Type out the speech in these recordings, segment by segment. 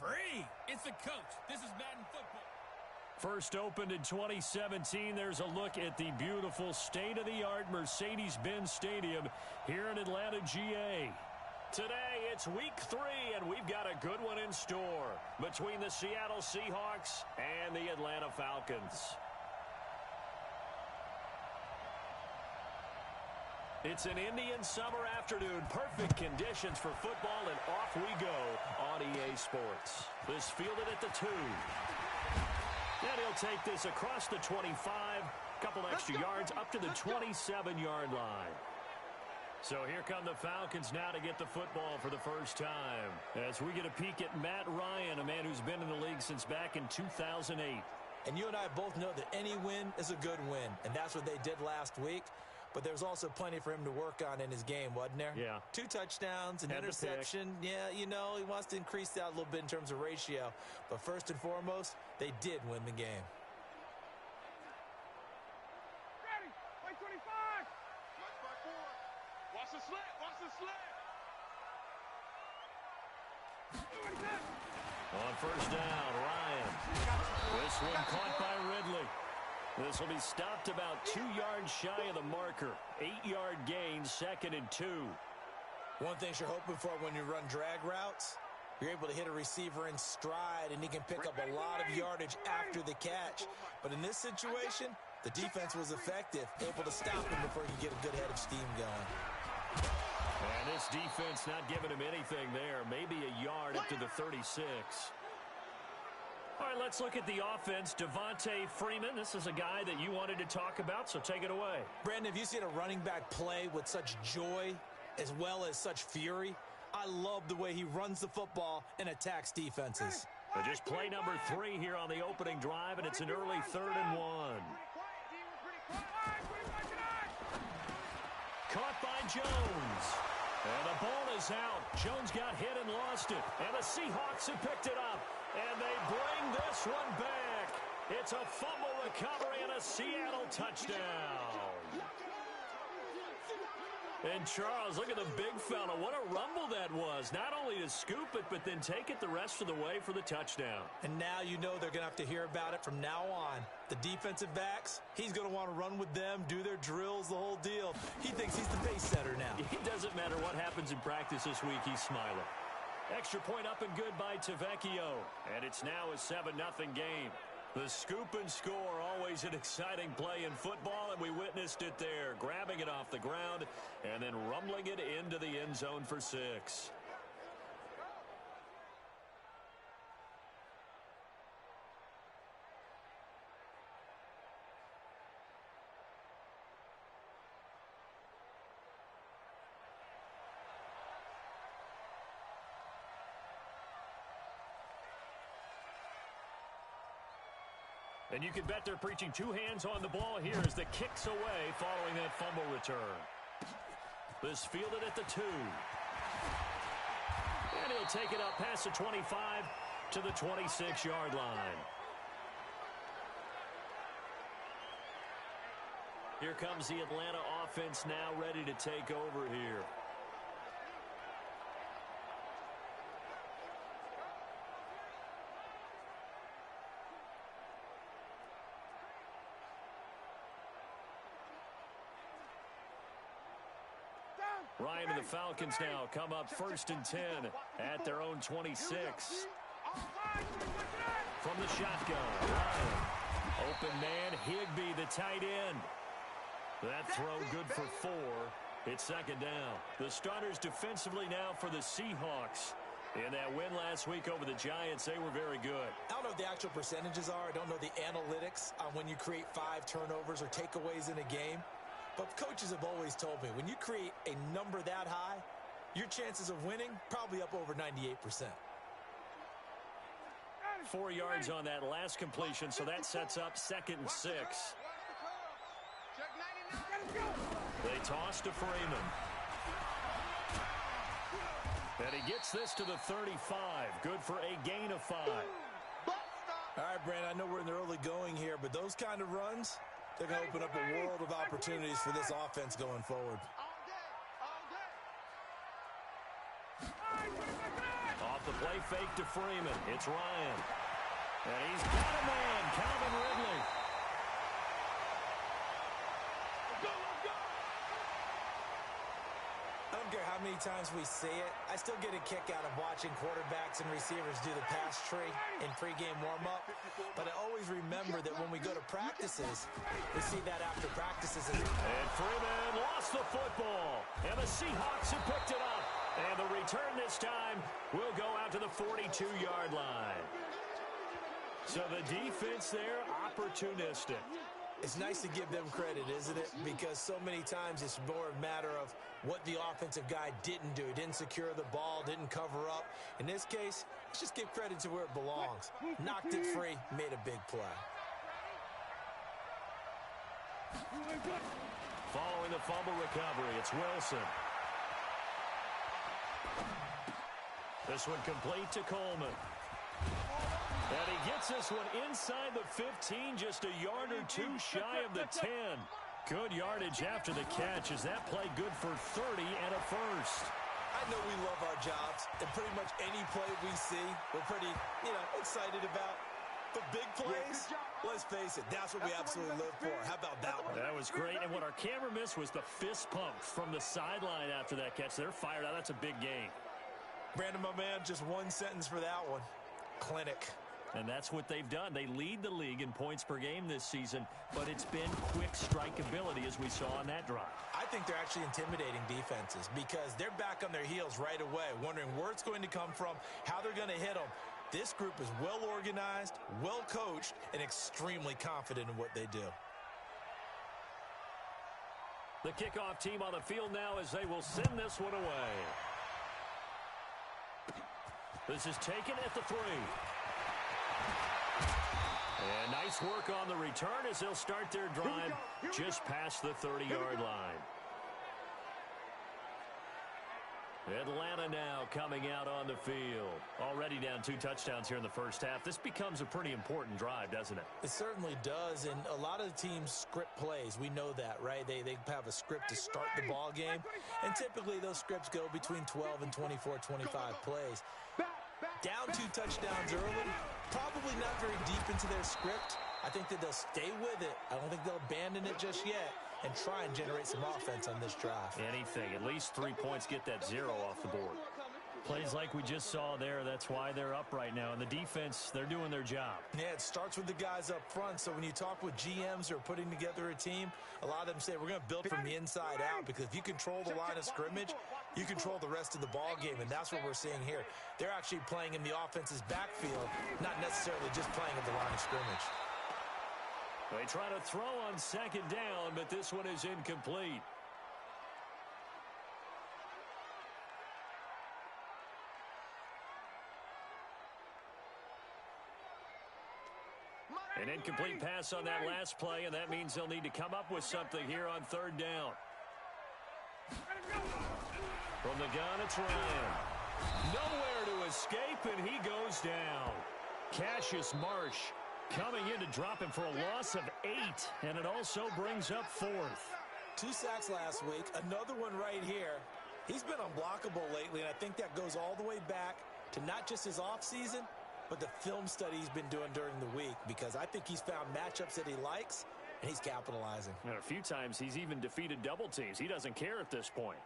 free. It's the coach. This is Madden football. First opened in 2017, there's a look at the beautiful state-of-the-art Mercedes-Benz Stadium here in Atlanta, GA. Today, it's week 3, and we've got a good one in store between the Seattle Seahawks and the Atlanta Falcons. It's an Indian summer afternoon, perfect conditions for football, and off we go on EA Sports. This fielded at the 2. And he'll take this across the 25, couple extra yards up to the 27-yard line. So here come the Falcons now to get the football for the first time. As we get a peek at Matt Ryan, a man who's been in the league since back in 2008. And you and I both know that any win is a good win, and that's what they did last week. But there's also plenty for him to work on in his game, wasn't there? Yeah. 2 touchdowns, an interception. Yeah, you know, he wants to increase that a little bit in terms of ratio. But first and foremost, they did win the game. Ready, play 25. Watch the slant, watch the slant. On first down, Ryan. This one caught by Ridley. This will be stopped about 2 yards shy of the marker. 8-yard gain, 2nd and 2. One thing you're hoping for when you run drag routes, you're able to hit a receiver in stride, and he can pick up a lot of yardage after the catch. But in this situation, the defense was effective, able to stop him before he could get a good head of steam going. And this defense not giving him anything there. Maybe a yard up to the 36. All right, let's look at the offense. Devontae Freeman, this is a guy that you wanted to talk about, so take it away. Brandon, have you seen a running back play with such joy as well as such fury? I love the way he runs the football and attacks defenses. But just play number 3 here on the opening drive, and it's an early 3rd and 1. Caught by Jones. And the ball is out. Jones got hit and lost it. And the Seahawks have picked it up. And they bring this one back. It's a fumble recovery and a Seattle touchdown. And Charles, look at the big fella. What a rumble that was. Not only to scoop it, but then take it the rest of the way for the touchdown. And now you know they're going to have to hear about it from now on. The defensive backs, he's going to want to run with them, do their drills, the whole deal. He thinks he's the pace setter now. It doesn't matter what happens in practice this week, he's smiling. Extra point up and good by Tavecchio. And it's now a 7-0 game. The scoop and score, always an exciting play in football, and we witnessed it there, grabbing it off the ground and then rumbling it into the end zone for 6. And you can bet they're preaching 2 hands on the ball here as the kick's away following that fumble return. This fielded at the 2. And he'll take it up past the 25 to the 26-yard line. Here comes the Atlanta offense now ready to take over here. Ryan and the Falcons now come up 1st and 10 at their own 26. From the shotgun, Ryan. Open man, Higbee, the tight end. That throw good for 4. It's 2nd down. The starters defensively now for the Seahawks. In that win last week over the Giants, they were very good. I don't know what the actual percentages are. I don't know the analytics on when you create 5 turnovers or takeaways in a game. But coaches have always told me, when you create a number that high, your chances of winning probably up over 98%. 4 yards on that last completion, so that sets up 2nd and 6. They toss to Freeman. And he gets this to the 35. Good for a gain of 5. All right, Brandon, I know we're in the early going here, but those kind of runs, they're going to open up a world of opportunities for this offense going forward. Off the play fake to Freeman. It's Ryan. And he's got a man, Calvin Ridley. I don't care how many times we see it, I still get a kick out of watching quarterbacks and receivers do the pass tree in pregame warm-up. But I always remember that when we go to practices, we see that after practices. And Freeman lost the football. And the Seahawks have picked it up. And the return this time will go out to the 42-yard line. So the defense there, opportunistic. It's nice to give them credit, isn't it? Because so many times it's more a matter of what the offensive guy didn't do. He didn't secure the ball, didn't cover up. In this case, let's just give credit to where it belongs. Knocked it free, made a big play. Following the fumble recovery, it's Wilson. This one complete to Coleman. And he gets this one inside the 15, just a yard or two shy of the 10. Good yardage after the catch. Is that play good for 30 and a first? I know we love our jobs, and pretty much any play we see, we're pretty, excited about. But big plays, let's face it, that's what we absolutely live for. How about that one? That was great, and what our camera missed was the fist pump from the sideline after that catch. They're fired out. That's a big gain. Brandon, my man, just one sentence for that one. Clinic. And that's what they've done. They lead the league in points per game this season, but it's been quick strike ability as we saw on that drive. I think they're actually intimidating defenses because they're back on their heels right away, wondering where it's going to come from, how they're going to hit them. This group is well organized, well coached, and extremely confident in what they do. The kickoff team on the field now as they will send this one away. This is taken at the 3. And nice work on the return as they'll start their drive just past the 30-yard line. Atlanta now coming out on the field. Already down 2 touchdowns here in the first half. This becomes a pretty important drive, doesn't it? It certainly does, and a lot of the teams script plays. We know that, right? They have a script to start the ball game, and typically those scripts go between 12 and 24, 25 plays. Down 2 touchdowns early, probably not very deep into their script. I think that they'll stay with it. I don't think they'll abandon it just yet and try and generate some offense on this drive. Anything. At least 3 points, get that 0 off the board. Plays like we just saw there, that's why they're up right now. And the defense, they're doing their job. Yeah, it starts with the guys up front. So when you talk with GMs who are putting together a team, a lot of them say we're going to build from the inside out, because if you control the line of scrimmage, you control the rest of the ball game, and that's what we're seeing here. They're actually playing in the offense's backfield, not necessarily just playing at the line of scrimmage. They try to throw on second down, but this one is incomplete. An incomplete pass on that last play, and that means they'll need to come up with something here on 3rd down. From the gun, it's Ryan. Nowhere to escape, and he goes down. Cassius Marsh coming in to drop him for a loss of 8, and it also brings up 4th. 2 sacks last week, another one right here. He's been unblockable lately, and I think that goes all the way back to not just his offseason, but the film study he's been doing during the week, because I think he's found matchups that he likes, and he's capitalizing. And a few times he's even defeated double teams. He doesn't care at this point.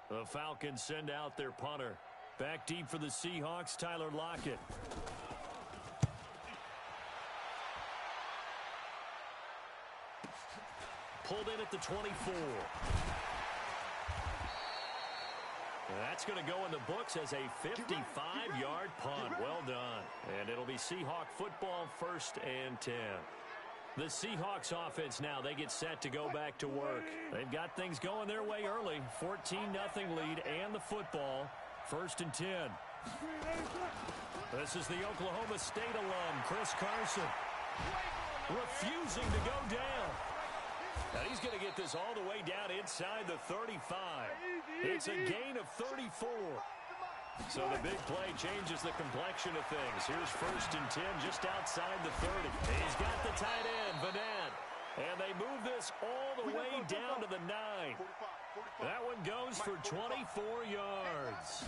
The Falcons send out their punter. Back deep for the Seahawks, Tyler Lockett. Pulled in at the 24. That's going to go in the books as a 55-yard punt. Well done. And it'll be Seahawk football, 1st and 10. The Seahawks offense now, they get set to go back to work. They've got things going their way early. 14-0 lead and the football. 1st and 10. This is the Oklahoma State alum, Chris Carson. Refusing to go down. Now he's going to get this all the way down inside the 35. It's a gain of 34. So the big play changes the complexion of things. Here's 1st and 10 just outside the 30. He's got the tight end, Vanette. And they move this all the way down to the 9. That one goes for 24 yards.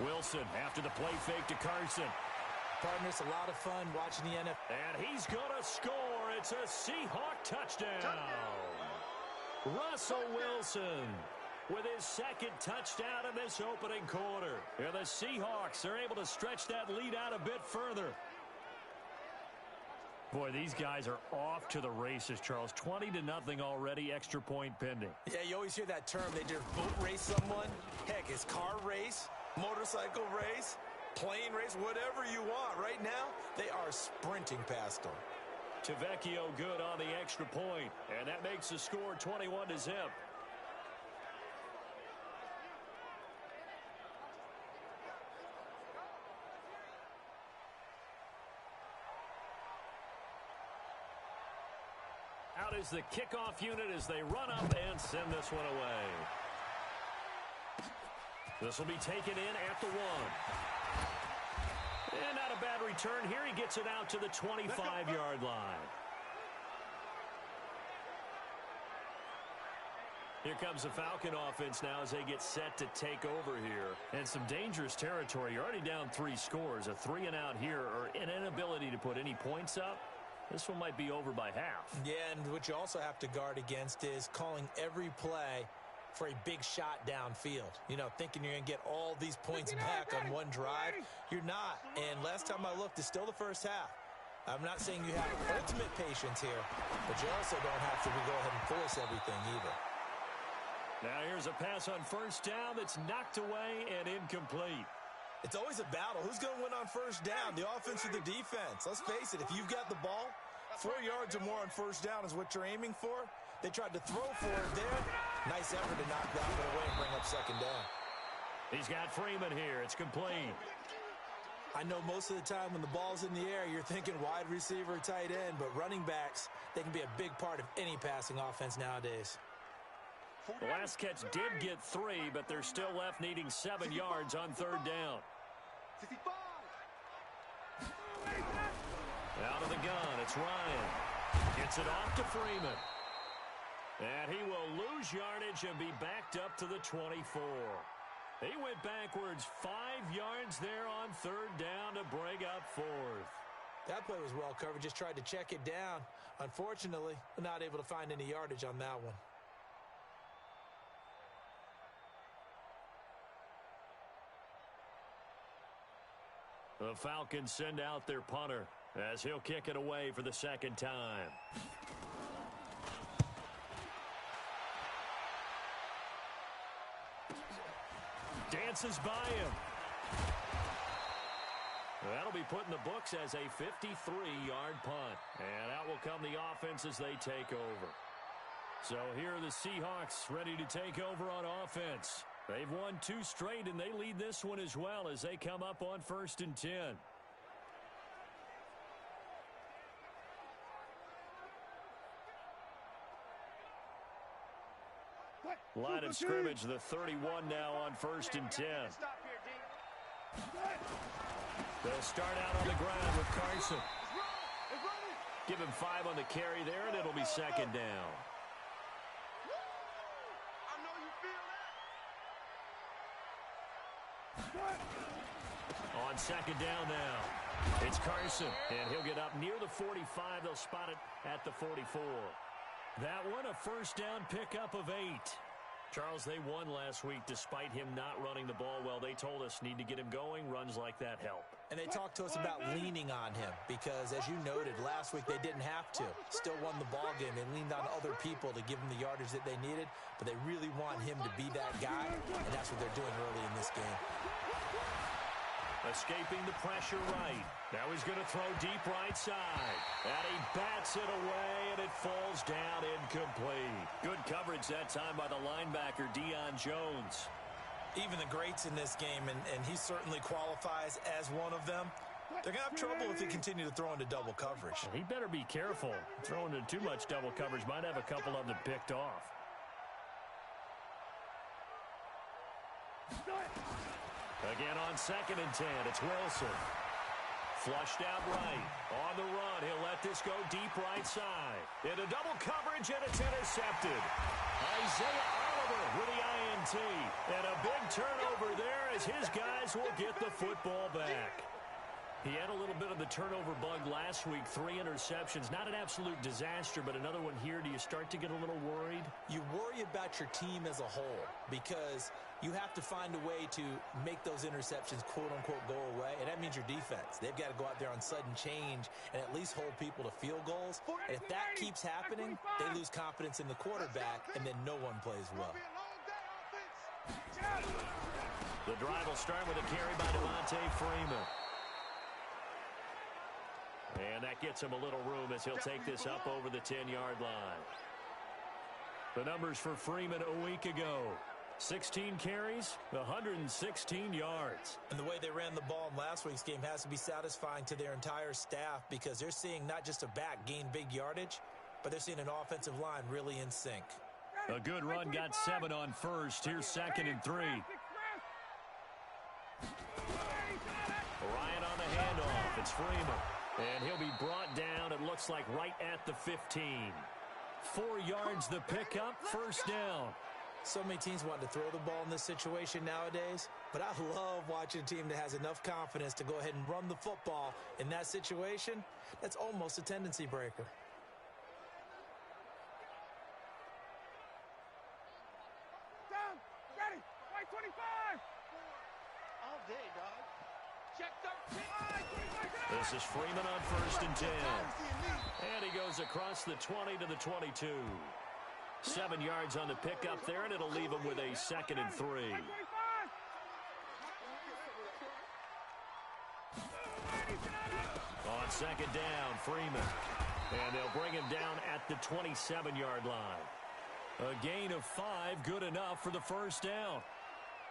Wilson after the play fake to Carson. Partner, it's a lot of fun watching the NFL. And he's going to score. It's a Seahawk touchdown. Russell Wilson with his second touchdown in this opening quarter. And the Seahawks are able to stretch that lead out a bit further. Boy, these guys are off to the races, Charles. 20-0 already, extra point pending. Yeah, you always hear that term. They just boat race someone. Heck, it's car race, motorcycle race, plane race, whatever you want. Right now, they are sprinting past them. Tavecchio good on the extra point, and that makes the score 21-0. Out is the kickoff unit as they run up and send this one away. This will be taken in at the 1. And not a bad return here. He gets it out to the 25-yard line. Here comes the Falcon offense now as they get set to take over here. And some dangerous territory. You're already down 3 scores. A 3-and-out here or an inability to put any points up. This one might be over by half. Yeah, and what you also have to guard against is calling every play for a big shot downfield. You know, thinking you're going to get all these points back on one drive. You're not. And last time I looked, it's still the first half. I'm not saying you have ultimate patience here, but you also don't have to go ahead and force everything either. Now here's a pass on first down that's knocked away and incomplete. It's always a battle. Who's going to win on first down, the offense or the defense? Let's face it, if you've got the ball, 4 yards or more on first down is what you're aiming for. They tried to throw for it there. Nice effort to knock that one away and bring up second down. He's got Freeman here. It's complete. I know most of the time when the ball's in the air, you're thinking wide receiver, tight end, but running backs, they can be a big part of any passing offense nowadays. The last catch did get 3, but they're still left needing 7 yards on third down. Out of the gun, it's Ryan. Gets it off to Freeman. And he will lose yardage and be backed up to the 24. He went backwards 5 yards there on third down to bring up 4th. That play was well covered, just tried to check it down. Unfortunately, not able to find any yardage on that one. The Falcons send out their punter as he'll kick it away for the second time. Dances by him. That'll be put in the books as a 53-yard punt. And out will come the offense as they take over. So here are the Seahawks ready to take over on offense. They've won 2 straight, and they lead this one as well as they come up on 1st and 10. Line of scrimmage, the 31 now on 1st and 10. They'll start out on the ground with Carson. Give him 5 on the carry there, and it'll be second down. On second down now, it's Carson, and he'll get up near the 45. They'll spot it at the 44. That one, a first down pickup of 8. Charles, they won last week despite him not running the ball well. They told us need to get him going. Runs like that help. And they talked to us about leaning on him because, as you noted, last week they didn't have to. Still won the ball game. They leaned on other people to give them the yardage that they needed, but they really want him to be that guy, and that's what they're doing early in this game. Escaping the pressure right. Now he's going to throw deep right side. And he bats it away, and it falls down incomplete. Good coverage that time by the linebacker, Deion Jones. Even the greats in this game, and he certainly qualifies as one of them, they're going to have trouble if they continue to throw into double coverage. He better be careful. Throwing into too much double coverage might have a couple of them picked off. Again on 2nd and 10, it's Wilson. Flushed out right. On the run, he'll let this go deep right side. Into double coverage, and it's intercepted. He's Isaiah Oliver with the INT. And a big turnover there as his guys will get the football back. He had a little bit of the turnover bug last week, 3 interceptions. Not an absolute disaster, but another one here. Do you start to get a little worried? You worry about your team as a whole because you have to find a way to make those interceptions, quote-unquote, go away, and that means your defense. They've got to go out there on sudden change and at least hold people to field goals. And if that keeps happening, they lose confidence in the quarterback, and then no one plays well. The drive will start with a carry by Devontae Freeman. And that gets him a little room as he'll take this up over the 10-yard line. The numbers for Freeman a week ago. 16 carries, 116 yards. And the way they ran the ball in last week's game has to be satisfying to their entire staff because they're seeing not just a back gain big yardage, but they're seeing an offensive line really in sync. A good run got 7 on first. Here's 2nd and 3. Ryan on the handoff. It's Freeman. And he'll be brought down, it looks like, right at the 15. 4 yards the pickup, first down. So many teams want to throw the ball in this situation nowadays, but I love watching a team that has enough confidence to go ahead and run the football. In that situation, that's almost a tendency breaker. Down, ready, right 25. All day, dog. Check 13. This is Freeman on 1st and 10. And he goes across the 20 to the 22. 7 yards on the pickup there, and it'll leave him with a 2nd and 3. On 2nd down, Freeman. And they'll bring him down at the 27-yard line. A gain of 5, good enough for the first down.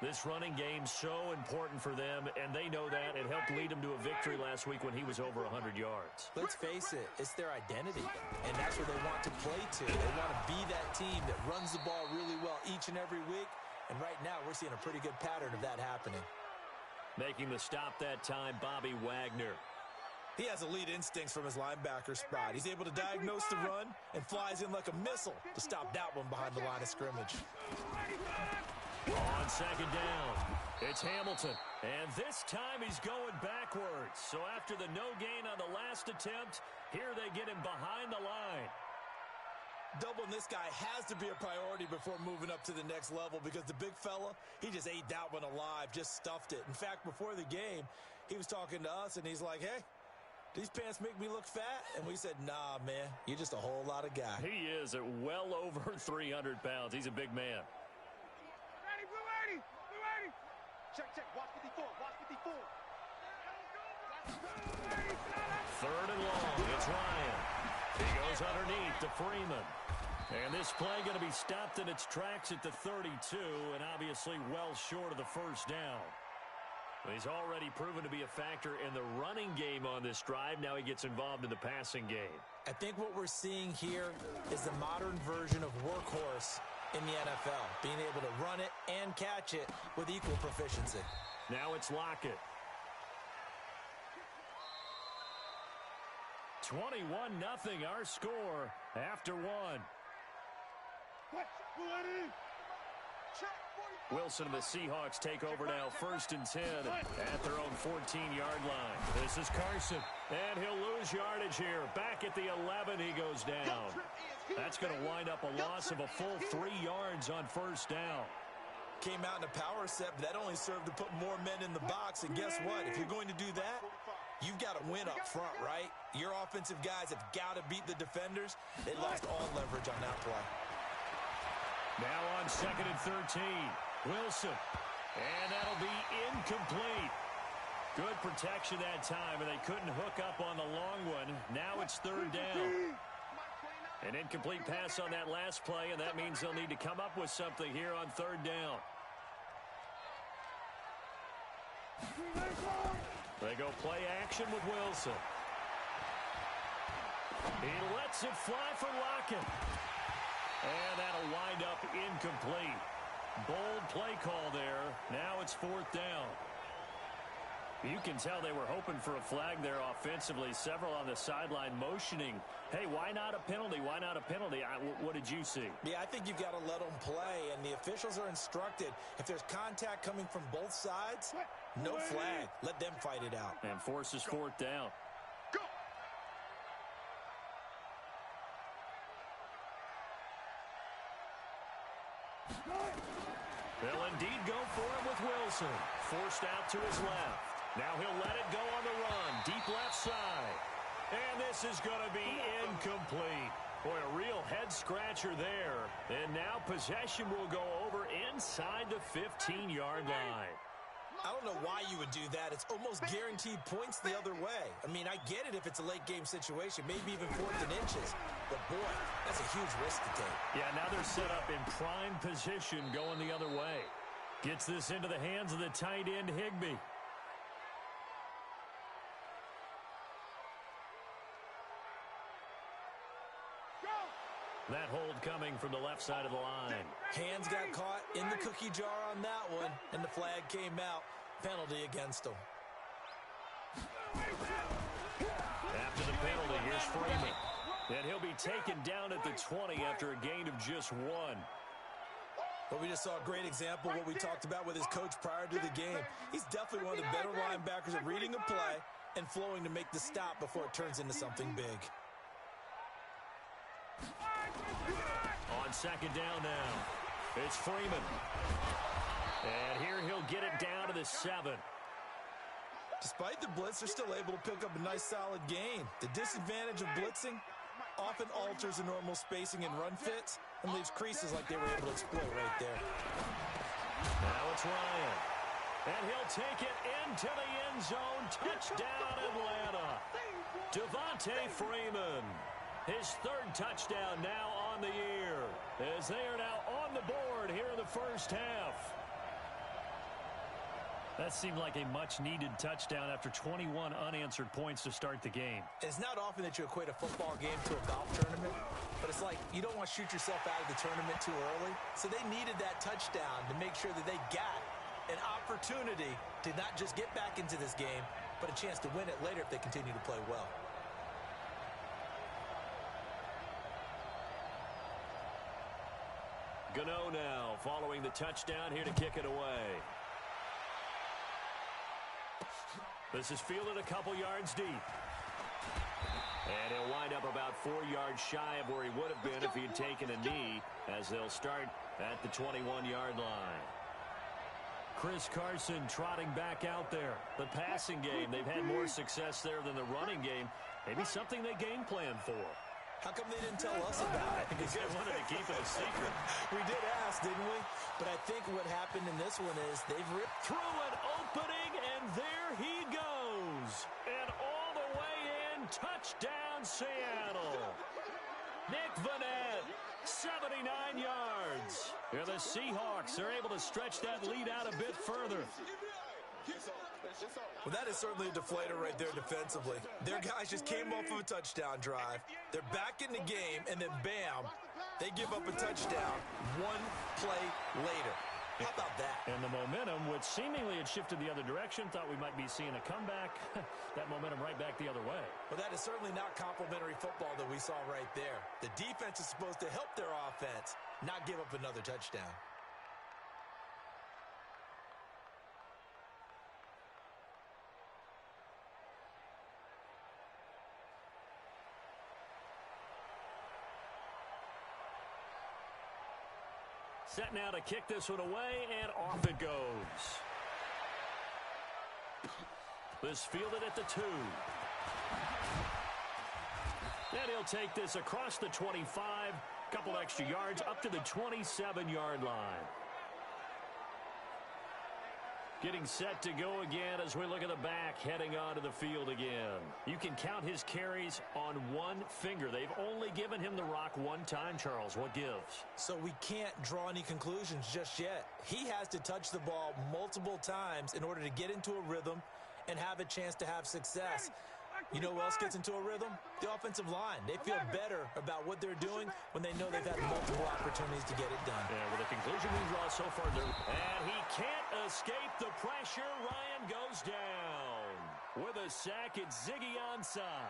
This running game's so important for them, and they know that. It helped lead them to a victory last week when he was over 100 yards. Let's face it, it's their identity, and that's where they want to play to. They want to be that team that runs the ball really well each and every week, and right now we're seeing a pretty good pattern of that happening. Making the stop that time, Bobby Wagner. He has elite instincts from his linebacker spot. He's able to diagnose the run and flies in like a missile to stop that one behind the line of scrimmage. On 2nd down, it's Hamilton. And this time he's going backwards. So after the no gain on the last attempt, here they get him behind the line. Doubling this guy has to be a priority before moving up to the next level because the big fella, he just ate that one alive, just stuffed it. In fact, before the game, he was talking to us, and he's like, hey, these pants make me look fat? And we said, nah, man, you're just a whole lot of guy. He is at well over 300 pounds. He's a big man. Ready, blue 80, blue 80. Check, watch 54, watch 54. 3rd and long, it's Ryan. He goes underneath to Freeman. And this play going to be stopped in its tracks at the 32, and obviously well short of the first down. He's already proven to be a factor in the running game on this drive. Now he gets involved in the passing game. I think what we're seeing here is the modern version of workhorse in the NFL, being able to run it and catch it with equal proficiency. Now it's Lockett. 21-0 our score after one. Blue 80. Wilson and the Seahawks take over now, 1st and 10 at their own 14-yard line. This is Carson, and he'll lose yardage here. Back at the 11, he goes down. That's going to wind up a loss of a full 3 yards on 1st down. Came out in a power set, but that only served to put more men in the box. And guess what? If you're going to do that, you've got to win up front, right? Your offensive guys have got to beat the defenders. They lost all leverage on that play. Now on 2nd and 13, Wilson. And that'll be incomplete. Good protection that time, and they couldn't hook up on the long one. Now it's 3rd down. An incomplete pass on that last play, and that means they'll need to come up with something here on 3rd down. They go play action with Wilson. He lets it fly for Lockett. And that'll wind up incomplete. Bold play call there. Now it's 4th down. You can tell they were hoping for a flag there offensively. Several on the sideline motioning, hey, why not a penalty? Why not a penalty? What did you see? Yeah, I think you've got to let them play, and the officials are instructed. If there's contact coming from both sides, no flag. Let them fight it out. And forces fourth down. They'll indeed go for him with Wilson. Forced out to his left. Now he'll let it go on the run. Deep left side. And this is going to be incomplete. Boy, a real head-scratcher there. And now possession will go over inside the 15-yard line. I don't know why you would do that. It's almost guaranteed points the other way. I mean, I get it if it's a late-game situation, maybe even 4th and inches. But, boy, that's a huge risk to take. Yeah, now they're set up in prime position going the other way. Gets this into the hands of the tight end, Higbee. That hold coming from the left side of the line. Hands got caught in the cookie jar on that one, and the flag came out. Penalty against him. After the penalty, here's Freeman. And he'll be taken down at the 20 after a gain of just 1. Well, we just saw a great example of what we talked about with his coach prior to the game. He's definitely one of the better linebackers at reading a play and flowing to make the stop before it turns into something big. On second down now, it's Freeman. And here he'll get it down to the 7. Despite the blitz, they're still able to pick up a nice solid gain. The disadvantage of blitzing often alters the normal spacing and run fits and leaves creases like they were able to exploit right there. Now it's Ryan. And he'll take it into the end zone. Touchdown, Atlanta. Devontae Freeman. His 3rd touchdown now on the year, as they are now on the board here in the first half. That seemed like a much-needed touchdown after 21 unanswered points to start the game. It's not often that you equate a football game to a golf tournament, but it's like you don't want to shoot yourself out of the tournament too early. So they needed that touchdown to make sure that they got an opportunity to not just get back into this game, but a chance to win it later if they continue to play well. Gano now following the touchdown here to kick it away. This is fielded a couple yards deep. And he'll wind up about 4 yards shy of where he would have been if he had taken a knee, as they'll start at the 21-yard line. Chris Carson trotting back out there. The passing game, they've had more success there than the running game. Maybe something they game plan for. How come they didn't tell us about it? Because they wanted to keep it a secret. We did ask, didn't we? But I think what happened in this one is they've ripped through an opening, and there he goes. And all the way in, touchdown Seattle. Nick Vanette, 79 yards. And the Seahawks are able to stretch that lead out a bit further. Well, that is certainly a deflator right there defensively. Their guys just came off of a touchdown drive. They're back in the game, and then bam, they give up a touchdown 1 play later. How about that? And the momentum, which seemingly had shifted the other direction, thought we might be seeing a comeback. That momentum right back the other way. Well, that is certainly not complimentary football that we saw right there. The defense is supposed to help their offense, not give up another touchdown. Set now to kick this one away, and off it goes. This fielded at the 2. And he'll take this across the 25, couple extra yards, up to the 27-yard line. Getting set to go again as we look at the back, heading onto the field again. You can count his carries on 1 finger. They've only given him the rock 1 time, Charles. What gives? So we can't draw any conclusions just yet. He has to touch the ball multiple times in order to get into a rhythm and have a chance to have success. You know who else gets into a rhythm? The offensive line. They feel better about what they're doing when they know they've had multiple opportunities to get it done. Yeah, well, the conclusion we draw so far, and he can't escape the pressure. Ryan goes down. With a sack, it's Ziggy Ansah.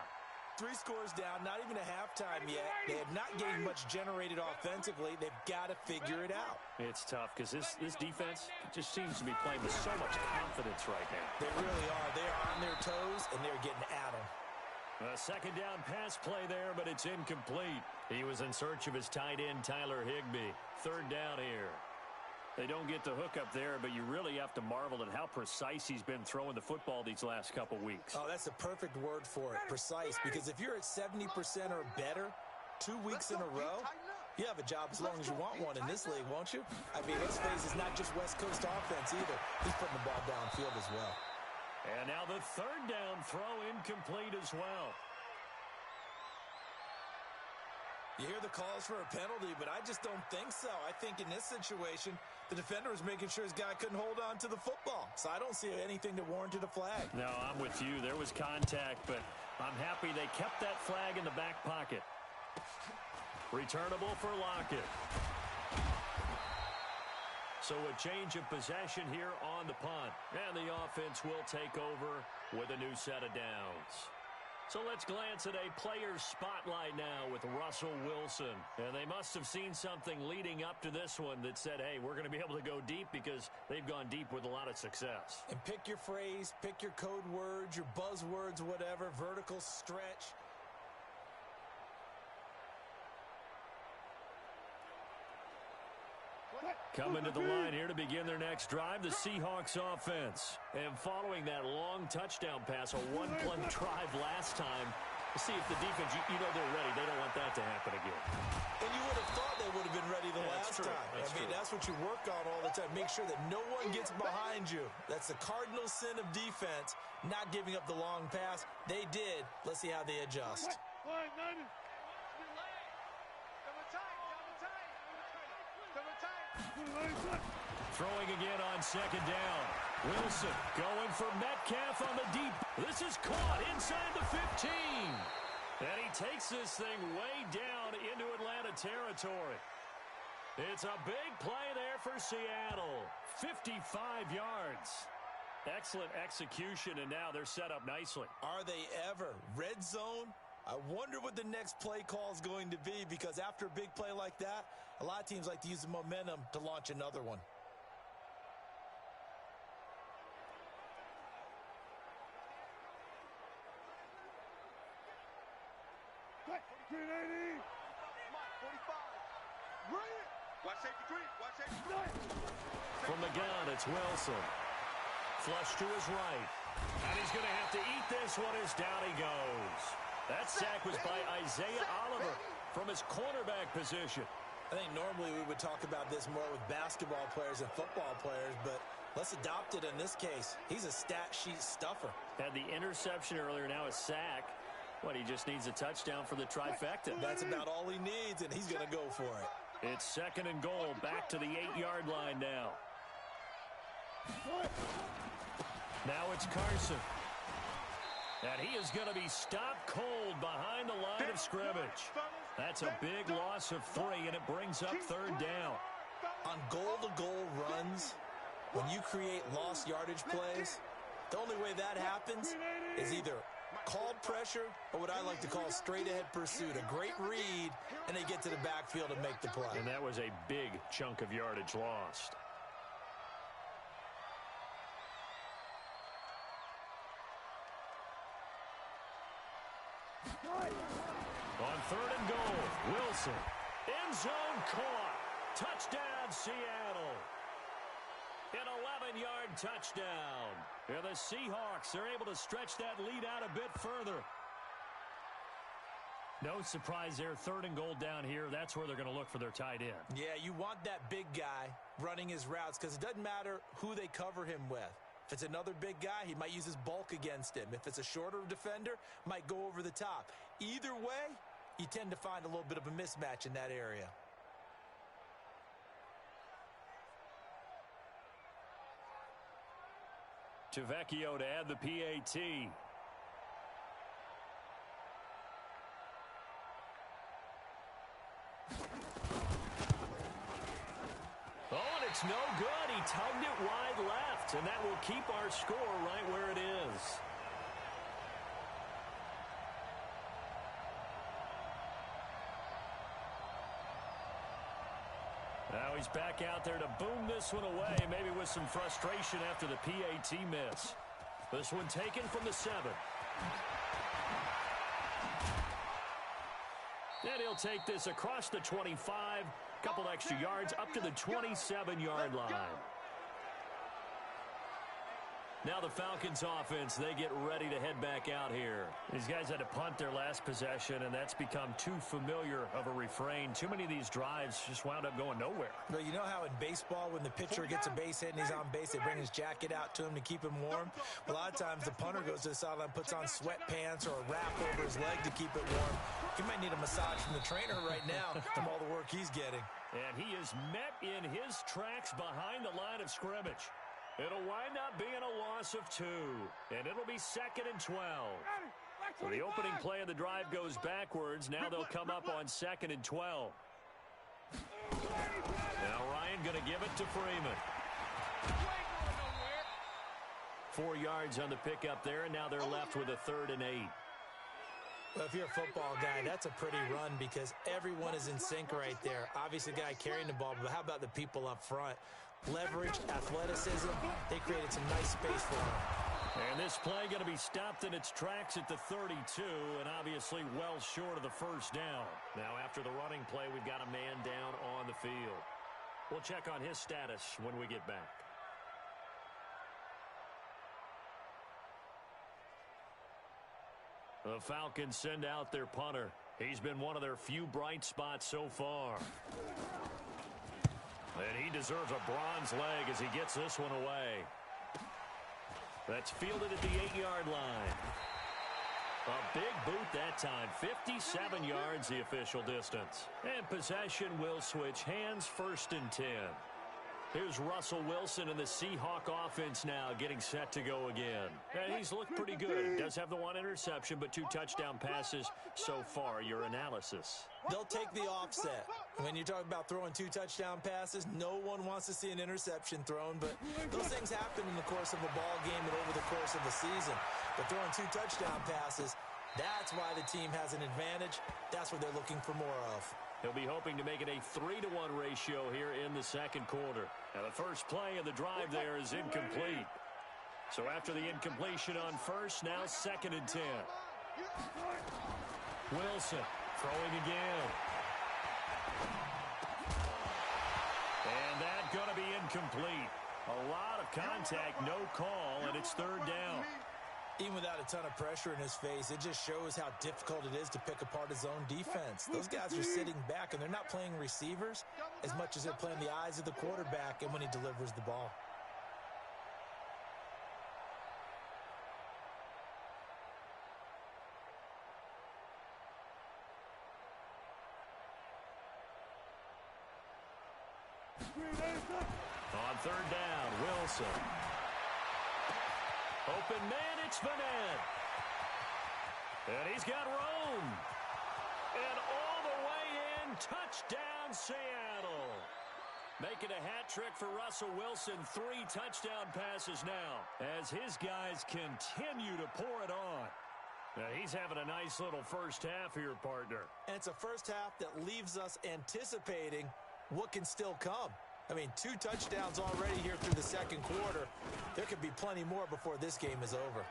3 scores down, not even a halftime yet. They have not gained much generated offensively. They've got to figure it out. It's tough because this defense just seems to be playing with so much confidence right now. They really are. They are on their toes, and they're getting at them. A second down pass play there, but it's incomplete. He was in search of his tight end, Tyler Higbee. Third down here. They don't get the hook up there, but you really have to marvel at how precise he's been throwing the football these last couple weeks. Oh, that's the perfect word for it, precise. Because if you're at 70% or better 2 weeks in a row, you have a job as long as you want one in this league, won't you? I mean, let's face it, it's not just West Coast offense either. He's putting the ball downfield as well. And now the third down throw incomplete as well. You hear the calls for a penalty, but I just don't think so. I think in this situation, the defender was making sure his guy couldn't hold on to the football. So I don't see anything that warranted a flag. No, I'm with you. There was contact, but I'm happy they kept that flag in the back pocket. Returnable for Lockett. So a change of possession here on the punt. And the offense will take over with a new set of downs. So let's glance at a player's spotlight now with Russell Wilson. And they must have seen something leading up to this one that said, hey, we're going to be able to go deep because they've gone deep with a lot of success. And pick your phrase, pick your code words, your buzzwords, whatever, vertical stretch. Coming to the line here to begin their next drive, the Seahawks offense. And following that long touchdown pass, a one-play drive last time, to see if the defense, you know they're ready. They don't want that to happen again. And you would have thought they would have been ready the last time. That's what you work on all the time. Make sure that no one gets behind you. That's the cardinal sin of defense, not giving up the long pass. They did. Let's see how they adjust. Throwing again on second down. Wilson going for Metcalf on the deep. This is caught inside the 15. And he takes this thing way down into Atlanta territory. It's a big play there for Seattle. 55 yards. Excellent execution, and now they're set up nicely. Are they ever? Red zone? I wonder what the next play call is going to be, because after a big play like that, a lot of teams like to use the momentum to launch another one. From the gun, it's Wilson. Flush to his right. And he's going to have to eat this one as down he goes. That sack was by Isaiah Oliver from his cornerback position. I think normally we would talk about this more with basketball players and football players, but let's adopt it in this case. He's a stat sheet stuffer. Had the interception earlier, now a sack. What, he just needs a touchdown for the trifecta. That's about all he needs, and he's going to go for it. It's second and goal, back to the 8-yard line now. Now it's Carson. And he is going to be stopped cold behind the line of scrimmage. That's a big loss of 3, and it brings up third down. On goal-to-goal runs, when you create lost yardage plays, the only way that happens is either called pressure or what I like to call straight-ahead pursuit. A great read, and they get to the backfield and make the play. And that was a big chunk of yardage lost. On third and goal, Wilson. End zone caught. Touchdown, Seattle. An 11-yard touchdown. And the Seahawks are able to stretch that lead out a bit further. No surprise there. Third and goal down here. That's where they're going to look for their tight end. Yeah, you want that big guy running his routes because it doesn't matter who they cover him with. If it's another big guy, he might use his bulk against him. If it's a shorter defender, might go over the top. Either way, you tend to find a little bit of a mismatch in that area. Tavecchio to add the PAT. Oh, and it's no good. He tugged it wide left, and that will keep our score right where it is. Now he's back out there to boom this one away, maybe with some frustration after the PAT miss. This one taken from the 7. And he'll take this across the 25, couple extra yards up to the 27-yard line. Now the Falcons offense, they get ready to head back out here. These guys had to punt their last possession, and that's become too familiar of a refrain. Too many of these drives just wound up going nowhere. Well, you know how in baseball when the pitcher gets a base hit and he's on base, they bring his jacket out to him to keep him warm? A lot of times the punter goes to the sideline, puts on sweatpants or a wrap over his leg to keep it warm. He might need a massage from the trainer right now from all the work he's getting. And he is met in his tracks behind the line of scrimmage. It'll wind up being a loss of 2, and it'll be 2nd and 12. So the opening play of the drive goes backwards. Now they'll come up on 2nd and 12. Now Ryan going to give it to Freeman. 4 yards on the pickup there, and now they're left with a 3rd and 8. Well, if you're a football guy, that's a pretty run because everyone is in sync right there. Obviously, the guy carrying the ball, but how about the people up front? Leverage, athleticism, they created some nice space for him. And this play going to be stopped in its tracks at the 32, and obviously well short of the first down. Now, after the running play, we've got a man down on the field. We'll check on his status when we get back. The Falcons send out their punter. He's been one of their few bright spots so far. And he deserves a bronze leg as he gets this one away. That's fielded at the 8-yard line. A big boot that time. 57 yards the official distance. And possession will switch hands, 1st and 10. Here's Russell Wilson in the Seahawk offense now getting set to go again. And he's looked pretty good. Does have the 1 interception, but 2 touchdown passes so far. Your analysis. They'll take the offset. When you talk about throwing 2 touchdown passes, no one wants to see an interception thrown, but those things happen in the course of a ball game and over the course of a season. But throwing 2 touchdown passes, that's why the team has an advantage. That's what they're looking for more of. He'll be hoping to make it a 3-to-1 ratio here in the 2nd quarter. Now the first play of the drive there is incomplete. So after the incompletion on 1st, now 2nd and 10. Wilson throwing again. And that's going to be incomplete. A lot of contact, no call, and it's 3rd down. Even without a ton of pressure in his face, it just shows how difficult it is to pick apart his own defense. Those guys are sitting back, and they're not playing receivers as much as they're playing the eyes of the quarterback and when he delivers the ball. On 3rd down, Wilson. Open man, it's Vanette. And he's got Rome. And all the way in, touchdown Seattle. Making a hat trick for Russell Wilson. 3 touchdown passes now as his guys continue to pour it on. Now, he's having a nice little first half here, partner. And it's a first half that leaves us anticipating what can still come. I mean, 2 touchdowns already here through the 2nd quarter. There could be plenty more before this game is over.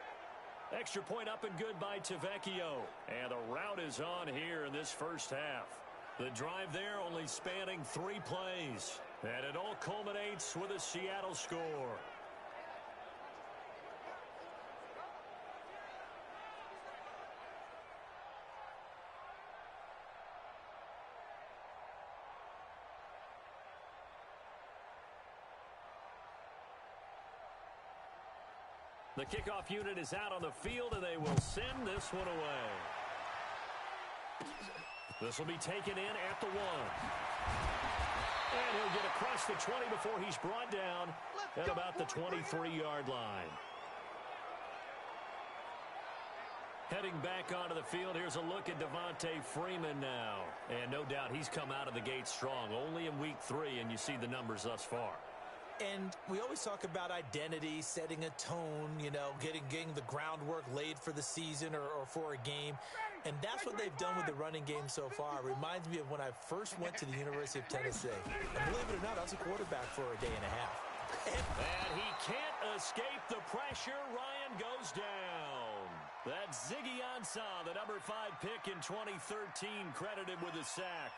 Extra point up and good by Tavecchio. And the route is on here in this first half. The drive there only spanning 3 plays. And it all culminates with a Seattle score. The kickoff unit is out on the field, and they will send this one away. This will be taken in at the 1. And he'll get across the 20 before he's brought down at about the 23-yard line. Heading back onto the field, here's a look at Devontae Freeman now. And no doubt he's come out of the gate strong, only in week 3, and you see the numbers thus far. And we always talk about identity, setting a tone, you know, getting the groundwork laid for the season or for a game. And that's what they've done with the running game so far. It reminds me of when I first went to the University of Tennessee. And believe it or not, I was a quarterback for a day and a half. And he can't escape the pressure. Ryan goes down. That's Ziggy Ansah, the number 5 pick in 2013, credited with a sack.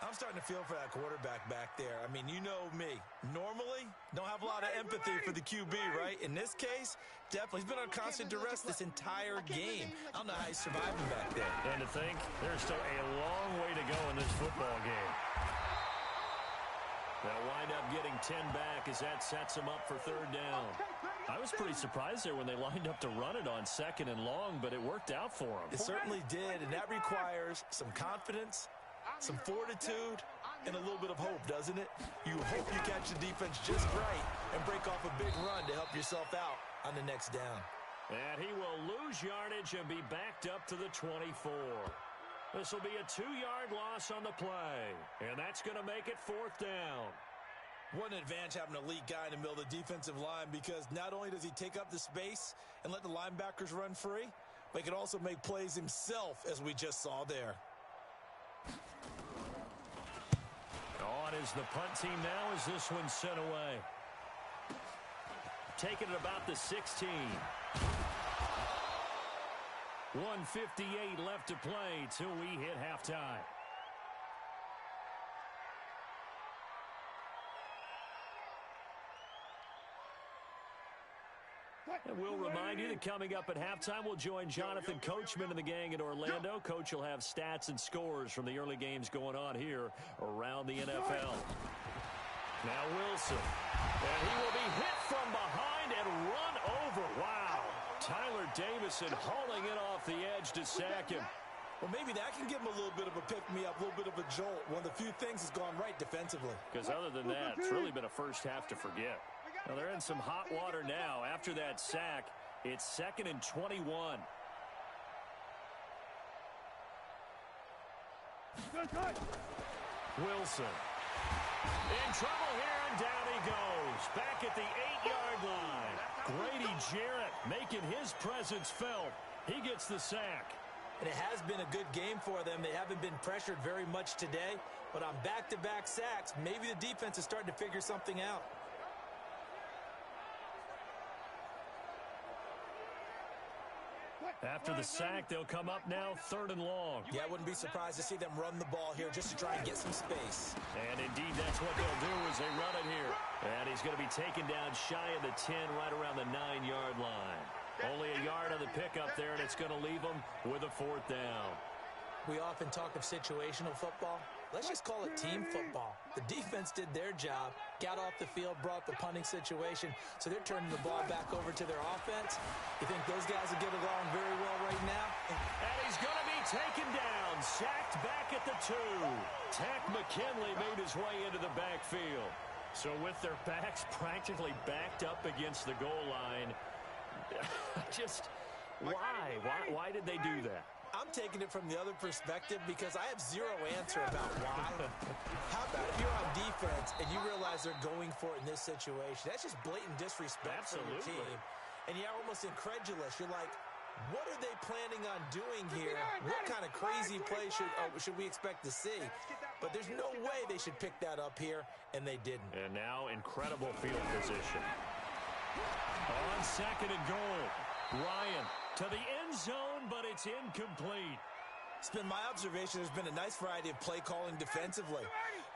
I'm starting to feel for that quarterback back there. I mean, you know me. Normally, don't have a lot of empathy for the QB, right? In this case, definitely. He's been on constant duress this entire game. I don't know how he's surviving back there. And to think, there's still a long way to go in this football game. They'll wind up getting 10 back as that sets them up for 3rd down. I was pretty surprised there when they lined up to run it on 2nd and long, but it worked out for them. It certainly did, and that requires some confidence, some fortitude, and a little bit of hope, doesn't it? You hope you catch the defense just right and break off a big run to help yourself out on the next down. And he will lose yardage and be backed up to the 24. This will be a 2-yard loss on the play, and that's going to make it 4th down. What an advantage having an elite guy in the middle of the defensive line, because not only does he take up the space and let the linebackers run free, but he can also make plays himself, as we just saw there. On is the punt team now as this one's sent away. Taking it about the 16. 1:58 left to play till we hit halftime. And we'll remind you that coming up at halftime, we'll join Jonathan Coachman and the gang in Orlando. Coach will have stats and scores from the early games going on here around the NFL. Now Wilson. And he will be hit from behind and run over. Wow. Tyler Davison hauling it off the edge to sack him. Well, maybe that can give him a little bit of a pick-me-up, a little bit of a jolt. One of the few things that's gone right defensively. Because other than that, it's really been a first half to forget. Now, they're in some hot water now. After that sack, it's 2nd and 21. Wilson. In trouble here, and down he goes. Back at the 8-yard line. Grady Jarrett making his presence felt. He gets the sack. And it has been a good game for them. They haven't been pressured very much today, but on back-to-back sacks, maybe the defense is starting to figure something out. After the sack, they'll come up now 3rd and long. Yeah, I wouldn't be surprised to see them run the ball here just to try and get some space. And indeed, that's what they'll do as they run it here. And he's going to be taken down shy of the 10, right around the 9-yard line. Only a yard on the pickup there, and it's going to leave them with a 4th down. We often talk of situational football. Let's just call it team football. The defense did their job, got off the field, brought the punting situation, so they're turning the ball back over to their offense. You think those guys will get along very well right now? And he's going to be taken down, sacked back at the 2. Tack McKinley made his way into the backfield. So with their backs practically backed up against the goal line, just why did they do that? I'm taking it from the other perspective because I have zero answer about why. How about if you're on defense and you realize they're going for it in this situation? That's just blatant disrespect for your team. And you're almost incredulous. You're like, what are they planning on doing here? What kind of crazy play should we expect to see? But there's no way they should pick that up here, and they didn't. And now incredible field position. On 2nd and goal, Ryan to the end zone, but it's incomplete. It's been my observation there's been a nice variety of play calling defensively.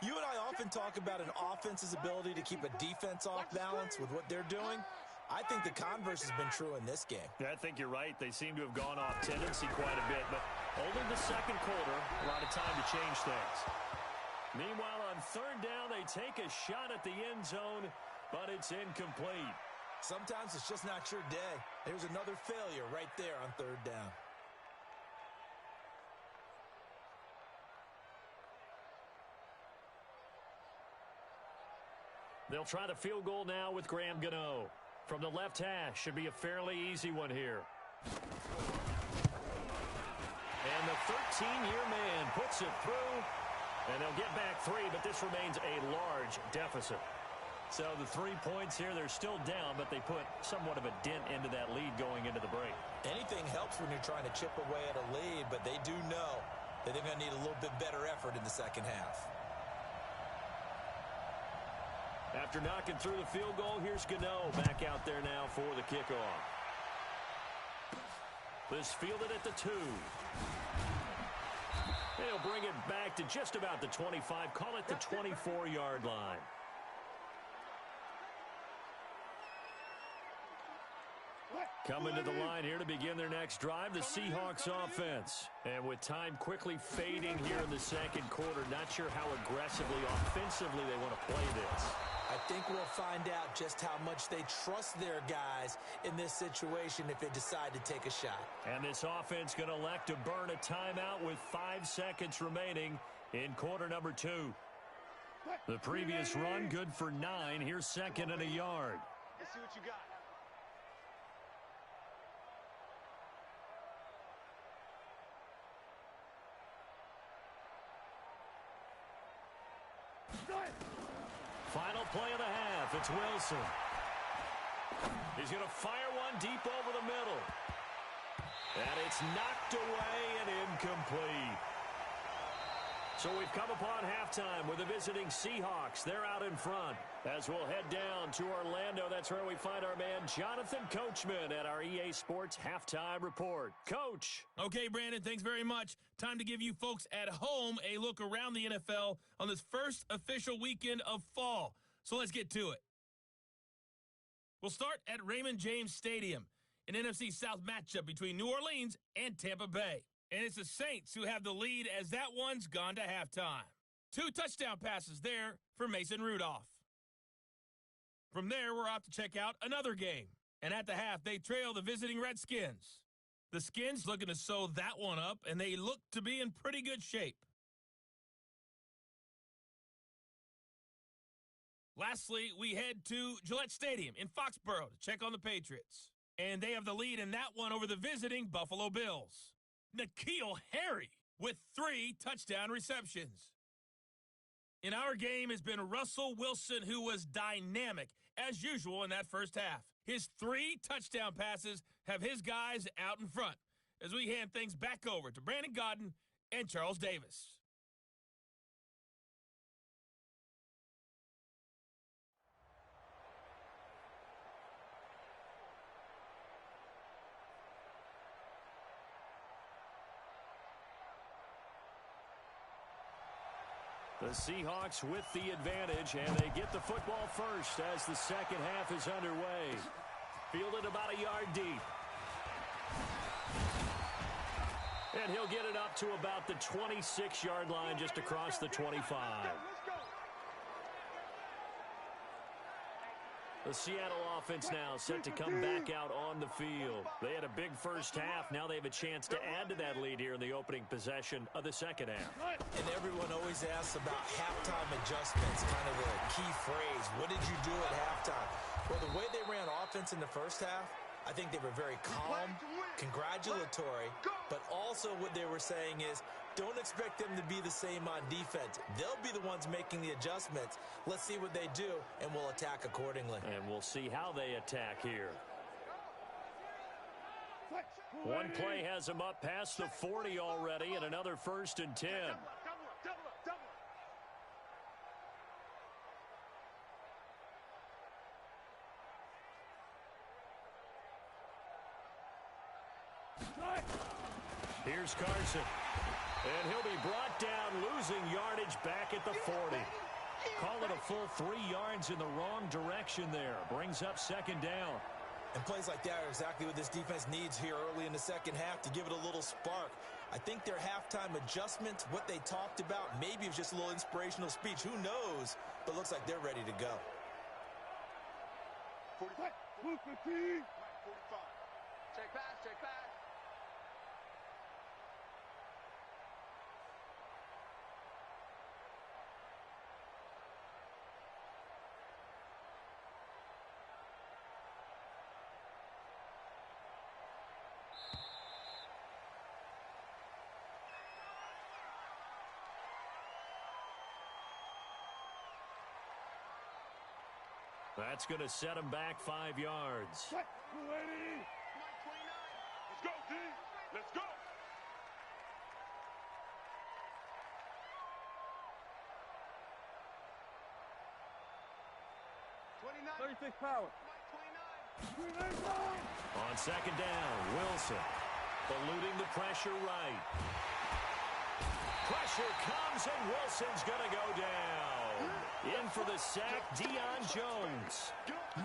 You and I often talk about an offense's ability to keep a defense off balance with what they're doing. I think the converse has been true in this game. Yeah, I think you're right. They seem to have gone off tendency quite a bit, but only the 2nd quarter, a lot of time to change things. Meanwhile, on 3rd down, they take a shot at the end zone, but it's incomplete. Sometimes it's just not your day. There's another failure right there on 3rd down. They'll try the field goal now with Graham Gano. From the left hash, should be a fairly easy one here. And the 13-year man puts it through, and they'll get back 3, but this remains a large deficit. So the 3 points here, they're still down, but they put somewhat of a dent into that lead going into the break. Anything helps when you're trying to chip away at a lead, but they do know that they're going to need a little bit better effort in the second half. After knocking through the field goal, here's Gano back out there now for the kickoff. This fielded at the 2. They'll bring it back to just about the 25. Call it the 24-yard line. Coming to the line here to begin their next drive, the Seahawks offense. And with time quickly fading here in the second quarter, not sure how aggressively, offensively they want to play this. I think we'll find out just how much they trust their guys in this situation if they decide to take a shot. And this offense going to elect to burn a timeout with 5 seconds remaining in quarter number 2. The previous run good for 9. Here's second and a yard. Let's see what you got. Final play of the half. It's Wilson. He's going to fire one deep over the middle. And it's knocked away and incomplete. So we've come upon halftime with the visiting Seahawks. They're out in front. As we'll head down to Orlando, that's where we find our man Jonathan Coachman at our EA Sports Halftime Report. Coach. Okay, Brandon, thanks very much. Time to give you folks at home a look around the NFL on this first official weekend of fall. So let's get to it. We'll start at Raymond James Stadium, an NFC South matchup between New Orleans and Tampa Bay. And it's the Saints who have the lead as that one's gone to halftime. 2 touchdown passes there for Mason Rudolph. From there, we're off to check out another game. And at the half, they trail the visiting Redskins. The Skins looking to sew that one up, and they look to be in pretty good shape. Lastly, we head to Gillette Stadium in Foxborough to check on the Patriots. And they have the lead in that one over the visiting Buffalo Bills. N'Keal Harry with 3 touchdown receptions. In our game has been Russell Wilson, who was dynamic, as usual, in that first half. His 3 touchdown passes have his guys out in front as we hand things back over to Brandon Godden and Charles Davis. The Seahawks with the advantage, and they get the football first as the second half is underway. Fielded about a yard deep. And he'll get it up to about the 26-yard line just across the 25. The Seattle offense now set to come back out on the field. They had a big first half. Now they have a chance to add to that lead here in the opening possession of the second half. And everyone always asks about halftime adjustments, kind of the key phrase. What did you do at halftime? Well, the way they ran offense in the first half, I think they were very calm, congratulatory, but also what they were saying is, don't expect them to be the same on defense. They'll be the ones making the adjustments. Let's see what they do, and we'll attack accordingly. And we'll see how they attack here. One play has them up past the 40 already, and another 1st and 10. Here's Carson. And he'll be brought down, losing yardage back at the 40. Call it a full 3 yards in the wrong direction there. Brings up second down. And plays like that are exactly what this defense needs here early in the second half to give it a little spark. I think their halftime adjustments, what they talked about, maybe it was just a little inspirational speech. Who knows? But looks like they're ready to go. 45. 45. Check pass, check pass. That's going to set him back 5 yards. Set. 280. Let's go, D. Let's go. 36 power. 29. On second down, Wilson eluding the pressure right. Pressure comes, and Wilson's going to go down. In for the sack, Deion Jones.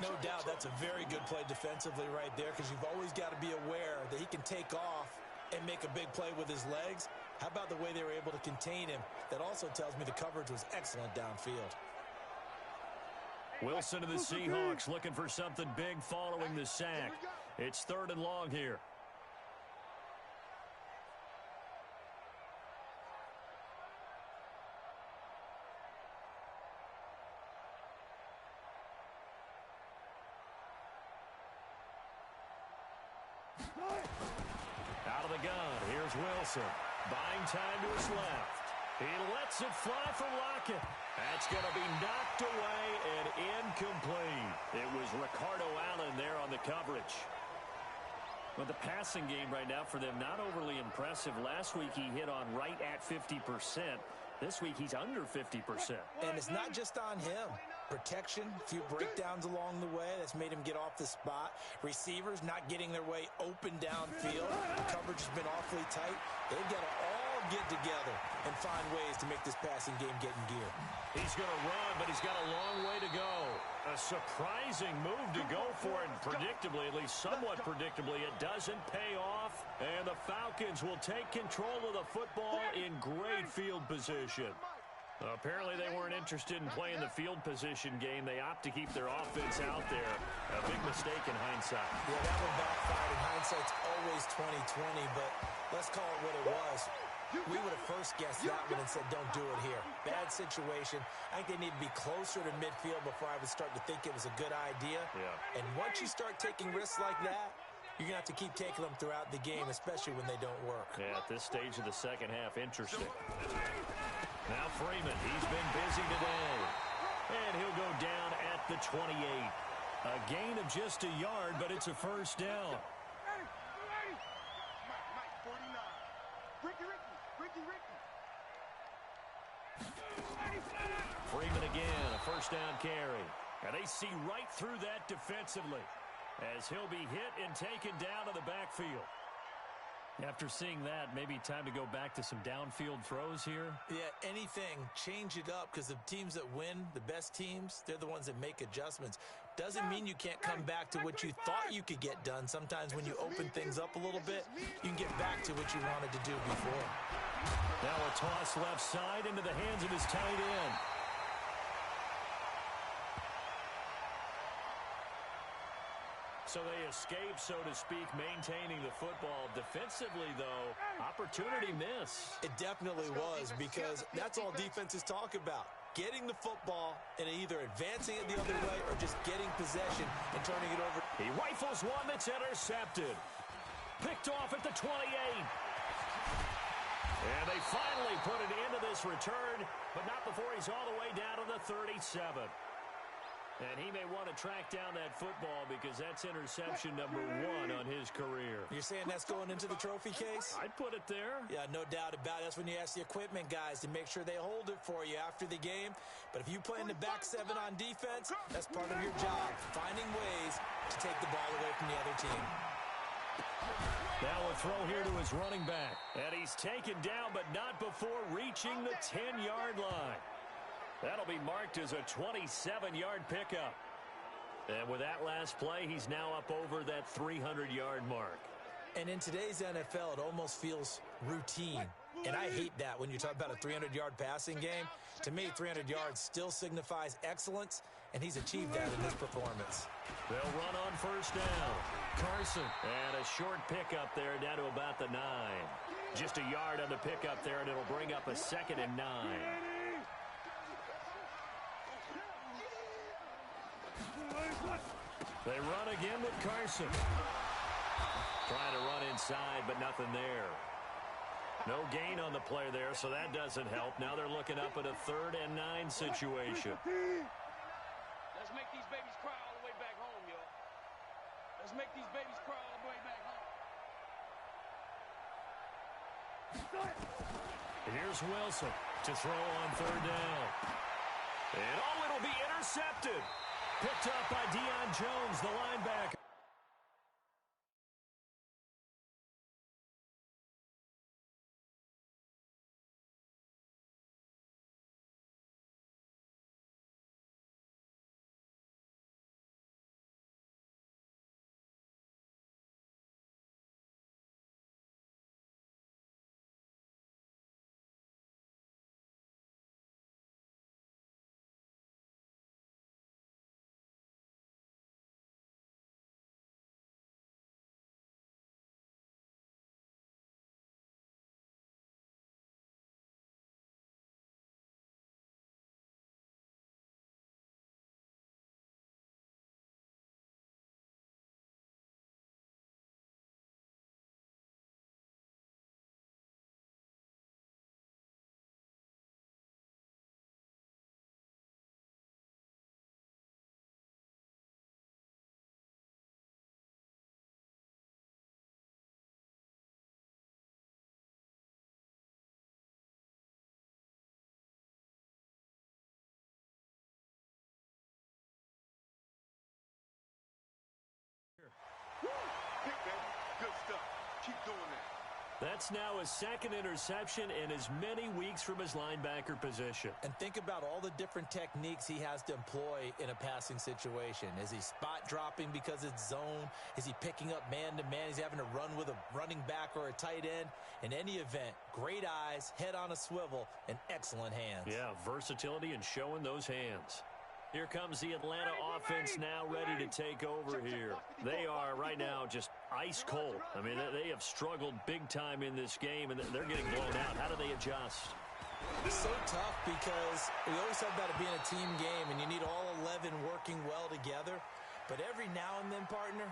No doubt that's a very good play defensively right there, because you've always got to be aware that he can take off and make a big play with his legs. How about the way they were able to contain him? That also tells me the coverage was excellent downfield. Wilson to the Seahawks looking for something big following the sack. It's 3rd and long here. Out of the gun, here's Wilson. Buying time to his left. He lets it fly for Lockett. That's going to be knocked away and incomplete. It was Ricardo Allen there on the coverage. But the passing game right now for them, not overly impressive. Last week he hit on right at 50%. This week he's under 50%. And it's not just on him. Protection, a few breakdowns along the way. That's made him get off the spot. Receivers not getting their way open downfield. Coverage has been awfully tight. They've got to all get together and find ways to make this passing game get in gear. He's going to run, but he's got a long way to go. A surprising move to go for it. Predictably, at least somewhat predictably, it doesn't pay off. And the Falcons will take control of the football in great field position. Apparently they weren't interested in playing the field position game. They opt to keep their offense out there. A big mistake in hindsight. Yeah, that one backfired. In hindsight's always 20/20, but let's call it what it was. We would have first guessed that one and said, don't do it here. Bad situation. I think they need to be closer to midfield before I would start to think it was a good idea. Yeah. And once you start taking risks like that, you're going to have to keep taking them throughout the game, especially when they don't work. Yeah, at this stage of the second half, interesting. Now Freeman, he's been busy today. And he'll go down at the 28. A gain of just a yard, but it's a first down. Freeman again, a first down carry. And they see right through that defensively as he'll be hit and taken down to the backfield. After seeing that, maybe time to go back to some downfield throws here. Yeah, anything. Change it up, because the teams that win, the best teams, they're the ones that make adjustments. Doesn't mean you can't come back to what you thought you could get done. Sometimes when you open things up a little bit, you can get back to what you wanted to do before. Now a toss left side into the hands of his tight end. So they escape, so to speak, maintaining the football. Defensively, though, opportunity miss. It definitely was, because that's all defenses talk about. Getting the football and either advancing it the other way or just getting possession and turning it over. He rifles one that's intercepted. Picked off at the 28. And they finally put it into this return, but not before he's all the way down to the 37. And he may want to track down that football, because that's interception number 1 on his career. You're saying that's going into the trophy case? I'd put it there. Yeah, no doubt about it. That's when you ask the equipment guys to make sure they hold it for you after the game. But if you play in the back 7 on defense, that's part of your job, finding ways to take the ball away from the other team. Now a throw here to his running back. And he's taken down, but not before reaching the 10-yard line. That'll be marked as a 27-yard pickup. And with that last play, he's now up over that 300-yard mark. And in today's NFL, it almost feels routine. And I hate that when you talk about a 300-yard passing game. To me, 300 yards still signifies excellence, and he's achieved that in this performance. They'll run on first down. Carson. And a short pickup there down to about the 9. Just a yard on the pickup there, and it'll bring up a 2nd and 9. They run again with Carson. Trying to run inside, but nothing there. No gain on the play there, so that doesn't help. Now they're looking up at a 3rd and 9 situation. Let's make these babies cry. Here's Wilson to throw on third down. And it'll be intercepted. Picked up by Deion Jones, the linebacker. Pick, baby. Good stuff. Keep doing that. That's now his second interception in as many weeks from his linebacker position. And think about all the different techniques he has to employ in a passing situation. Is he spot dropping because it's zone? Is he picking up man-to-man? Is he having to run with a running back or a tight end? In any event, great eyes, head on a swivel, and excellent hands. Yeah, versatility and showing those hands. Here comes the Atlanta offense now ready to take over here. They are right now just ice cold. I mean, they have struggled big time in this game, and they're getting blown out. How do they adjust? It's so tough because we always talk about it being a team game, and you need all 11 working well together. But every now and then, partner,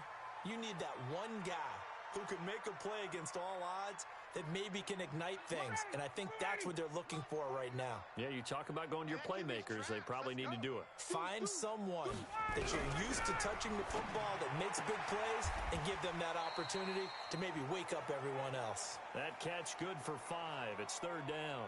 you need that one guy who can make a play against all odds that maybe can ignite things. And I think that's what they're looking for right now. Yeah, you talk about going to your playmakers. They probably need to do it. Find someone that you're used to touching the football that makes big plays and give them that opportunity to maybe wake up everyone else. That catch good for 5. It's third down.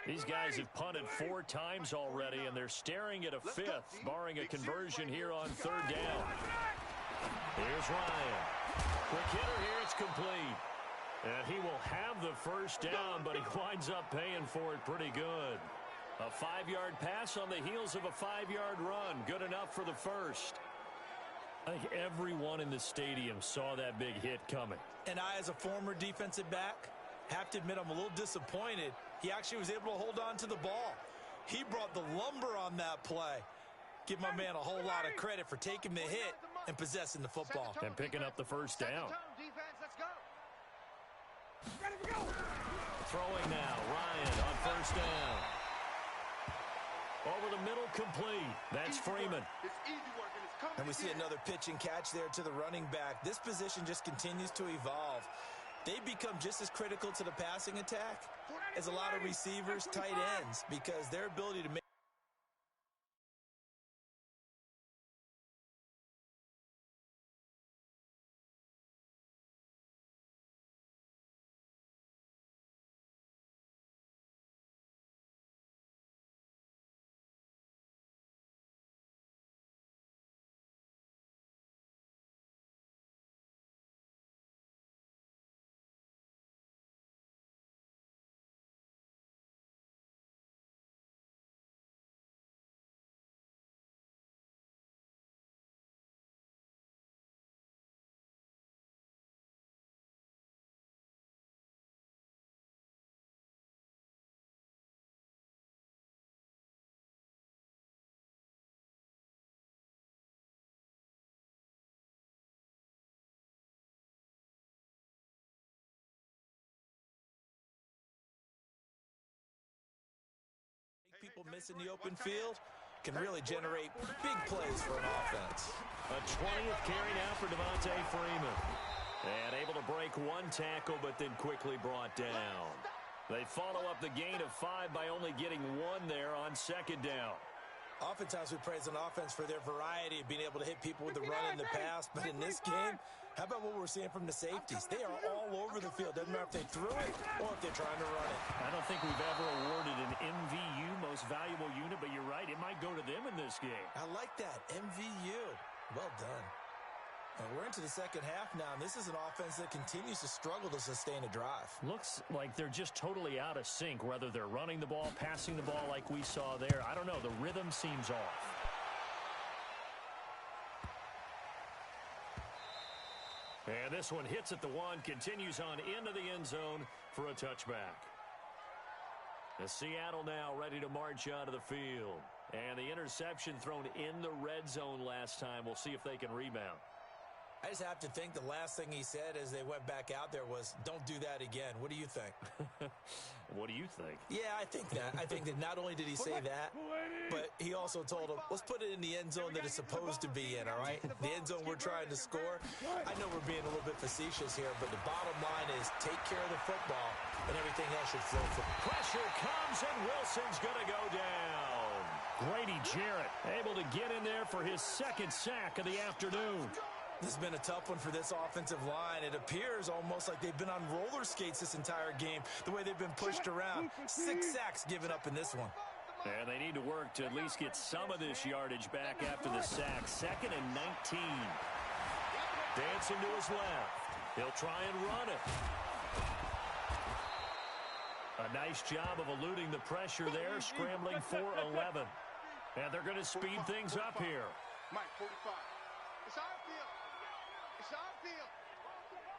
These guys have punted 4 times already, and they're staring at a 5th, barring a conversion here on third down. Here's Ryan. Quick hitter here, it's complete. And he will have the first down, but he winds up paying for it pretty good. A 5-yard pass on the heels of a 5-yard run. Good enough for the first. I think everyone in the stadium saw that big hit coming. And I, as a former defensive back, have to admit I'm a little disappointed. He actually was able to hold on to the ball. He brought the lumber on that play. Give my man a whole lot of credit for taking the hit and possessing the football. And picking up the first down. Throwing now, Ryan on first down. Over the middle, complete. That's Freeman. And we see another pitch and catch there to the running back. This position just continues to evolve. They become just as critical to the passing attack as a lot of receivers, tight ends, because their ability to make people missing the open field can really generate big plays for an offense. A 20th carry now for Devontae Freeman. And able to break one tackle, but then quickly brought down. They follow up the gain of 5 by only getting 1 there on second down. Oftentimes we praise an offense for their variety of being able to hit people with the run and the pass. But in this game, how about what we're seeing from the safeties? They are all over the field. Doesn't matter if they threw it or if they're trying to run it. I don't think we've ever awarded an MVU, most valuable unit, but you're right. It might go to them in this game. I like that. MVU. Well done. And we're into the second half now, and this is an offense that continues to struggle to sustain a drive. Looks like they're just totally out of sync, whether they're running the ball, passing the ball like we saw there. I don't know. The rhythm seems off. And this one hits at the 1, continues on into the end zone for a touchback. The Seattle now ready to march out of the field. And the interception thrown in the red zone last time. We'll see if they can rebound. I just have to think the last thing he said as they went back out there was, don't do that again. What do you think? What do you think? Yeah, I think that. I think that not only did he say that, but he also told him, let's put it in the end zone that it's supposed to be in, all right? The end zone we're trying to score. I know we're being a little bit facetious here, but the bottom line is take care of the football, and everything else should flow from it. Pressure comes, and Wilson's going to go down. Grady Jarrett able to get in there for his second sack of the afternoon. This has been a tough one for this offensive line. It appears almost like they've been on roller skates this entire game, the way they've been pushed around. 6 sacks given up in this one. And they need to work to at least get some of this yardage back after the sack. 2nd and 19. Dancing to his left. He'll try and run it. A nice job of eluding the pressure there, scrambling for 11. And they're going to speed things up here. Mike, 45. It's our field. It's our field.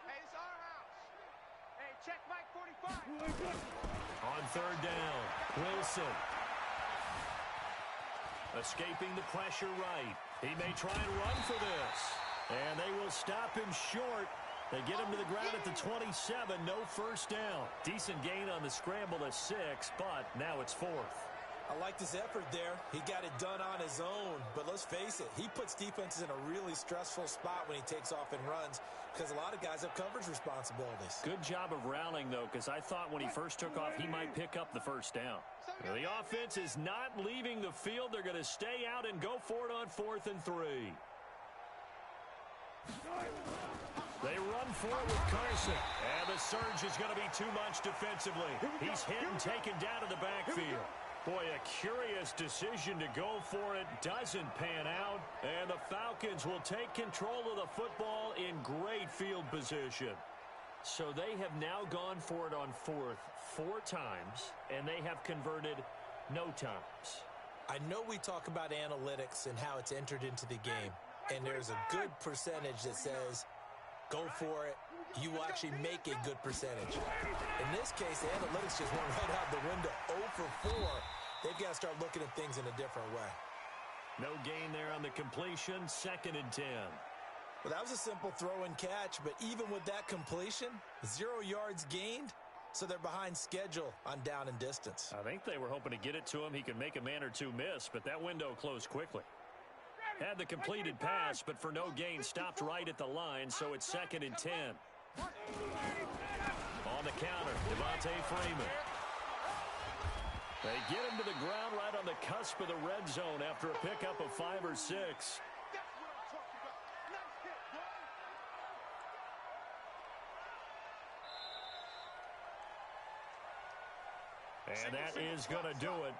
Hey, it's our house. Hey, check Mike 45. On 3rd down, Wilson. Escaping the pressure right. He may try and run for this. And they will stop him short. They get him to the ground at the 27. No first down. Decent gain on the scramble to 6, but now it's 4th. I like this effort there. He got it done on his own. But let's face it, he puts defenses in a really stressful spot when he takes off and runs because a lot of guys have coverage responsibilities. Good job of rallying, though, because I thought when he first took off, he might pick up the first down. The offense is not leaving the field. They're going to stay out and go for it on 4th and 3. They run forward with Carson. And the surge is going to be too much defensively. He's hit and taken down to the backfield. Boy, a curious decision to go for it. Doesn't pan out. And the Falcons will take control of the football in great field position. So they have now gone for it on 4th 4 times, and they have converted no times. I know we talk about analytics and how it's entered into the game, and there's a good percentage that says, go for it. You will actually make a good percentage. In this case, the analytics just went right out the window. 0 for 4. They've got to start looking at things in a different way. No gain there on the completion. 2nd and 10. Well, that was a simple throw and catch, but even with that completion, 0 yards gained, so they're behind schedule on down and distance. I think they were hoping to get it to him. He could make a man or two miss, but that window closed quickly. Had the completed pass, but for no gain, stopped right at the line, so it's 2nd and 10. On the counter, Devontae Freeman. They get him to the ground right on the cusp of the red zone after a pickup of 5 or 6. And that is going to do it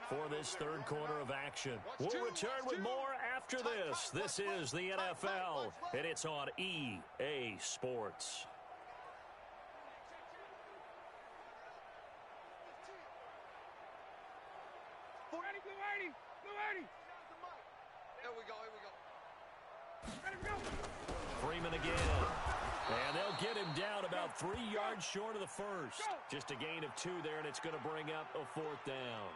for this 3rd quarter of action. We'll return with more after this. This is the NFL, and it's on EA Sports. Here we go. Freeman again. And they'll get him down about 3 yards short of the first. Just a gain of 2 there, and it's going to bring up a 4th down.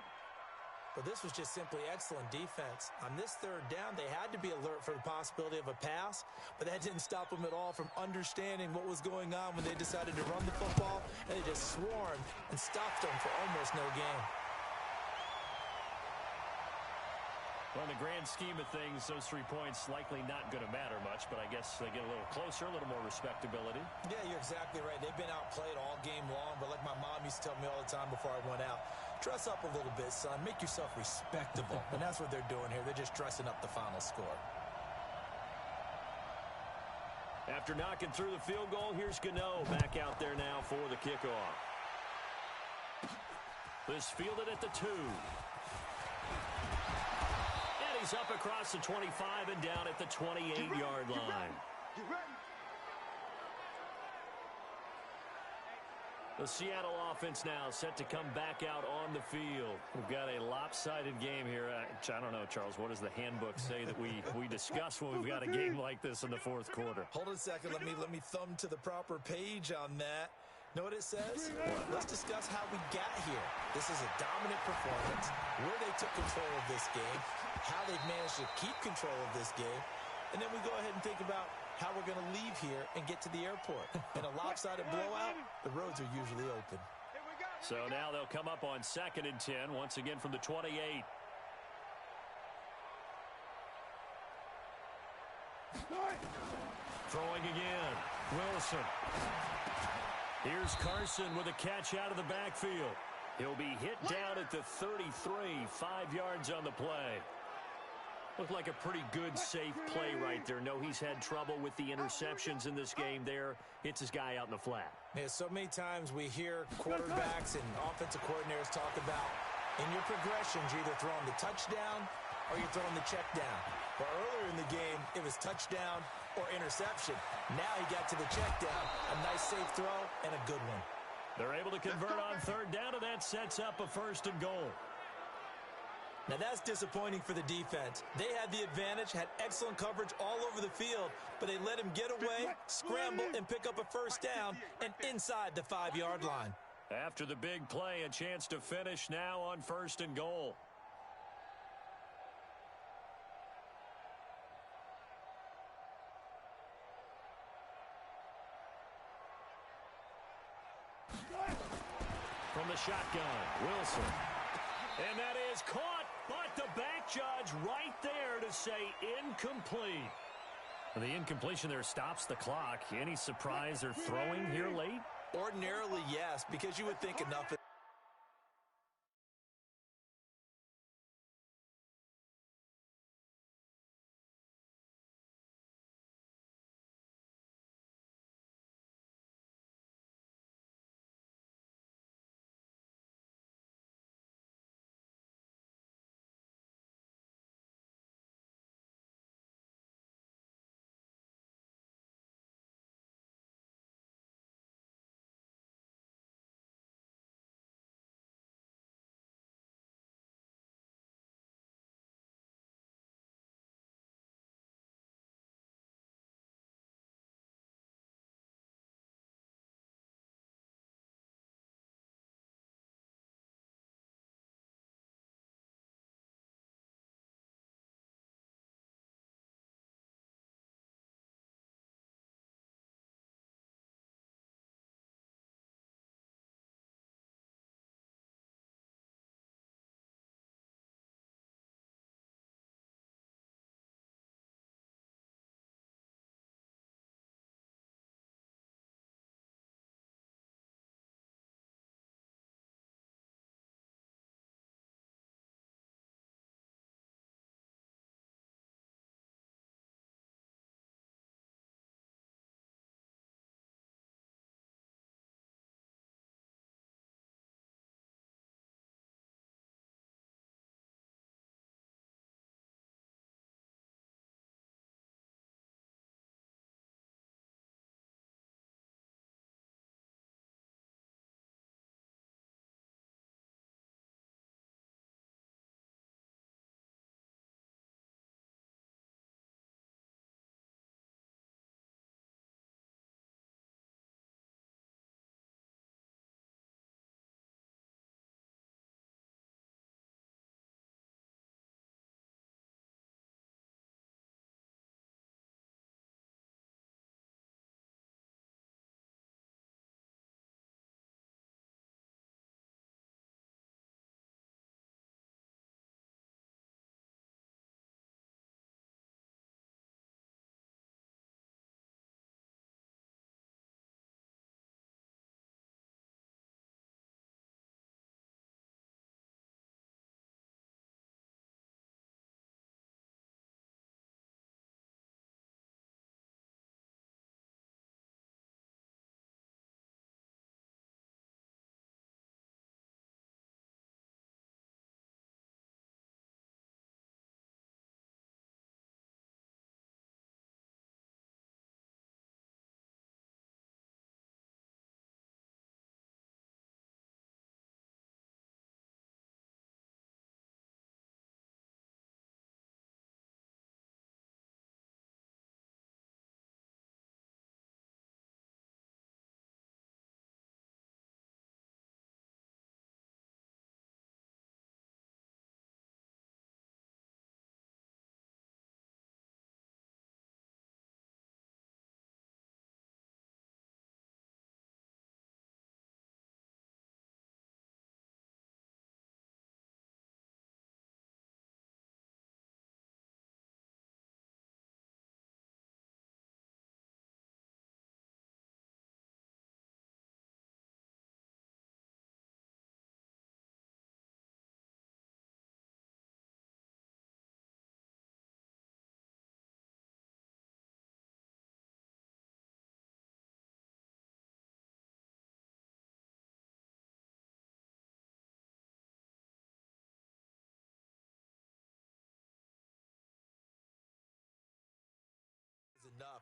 But this was just simply excellent defense. On this 3rd down, they had to be alert for the possibility of a pass, but that didn't stop them at all from understanding what was going on when they decided to run the football, and they just swarmed and stopped them for almost no gain. Well, in the grand scheme of things, those 3 points likely not going to matter much, but I guess they get a little closer, a little more respectability. Yeah, you're exactly right. They've been outplayed all game long, but like my mom used to tell me all the time before I went out, dress up a little bit, son. Make yourself respectable. And that's what they're doing here. They're just dressing up the final score. After knocking through the field goal, here's Gano back out there now for the kickoff. This fielded at the 2. He's up across the 25 and down at the 28-yard line. The Seattle offense now set to come back out on the field. We've got a lopsided game here. I don't know, Charles, what does the handbook say that we discuss when we've got a game like this in the fourth quarter? Hold on a second. Let me thumb to the proper page on that. Know what it says? Let's discuss how we got here. This is a dominant performance, where they took control of this game, how they've managed to keep control of this game, and then we go ahead and think about how we're going to leave here and get to the airport. In a lopsided blowout, the roads are usually open. So now they'll come up on 2nd and 10, once again from the 28. Throwing again. Wilson. Here's Carson with a catch out of the backfield. He'll be hit down at the 33, 5 yards on the play. Looked like a pretty good, safe play right there. No, he's had trouble with the interceptions in this game there. Hits his guy out in the flat. Yeah, so many times we hear quarterbacks and offensive coordinators talk about, in your progressions, you're either throwing the touchdown or you're throwing the check down. But earlier in the game, it was touchdown or interception. Now he got to the check down. A nice, safe throw and a good one. They're able to convert on 3rd down, and that sets up a 1st and goal. Now, that's disappointing for the defense. They had the advantage, had excellent coverage all over the field, but they let him get away, scramble, and pick up a 1st down and inside the 5-yard line. After the big play, a chance to finish now on 1st and goal. From the shotgun, Wilson. And that is caught, but the back judge right there to say incomplete. The incompletion there stops the clock. Any surprise they're throwing here late? Ordinarily, yes, because you would think enough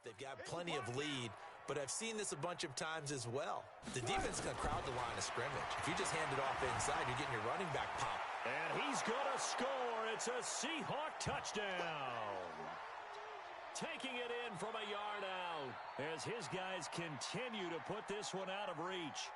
They've got plenty of lead, but I've seen this a bunch of times as well. The defense is going to crowd the line of scrimmage. If you just hand it off inside, you're getting your running back pop. And he's going to score. It's a Seahawk touchdown. Taking it in from a yard out as his guys continue to put this one out of reach.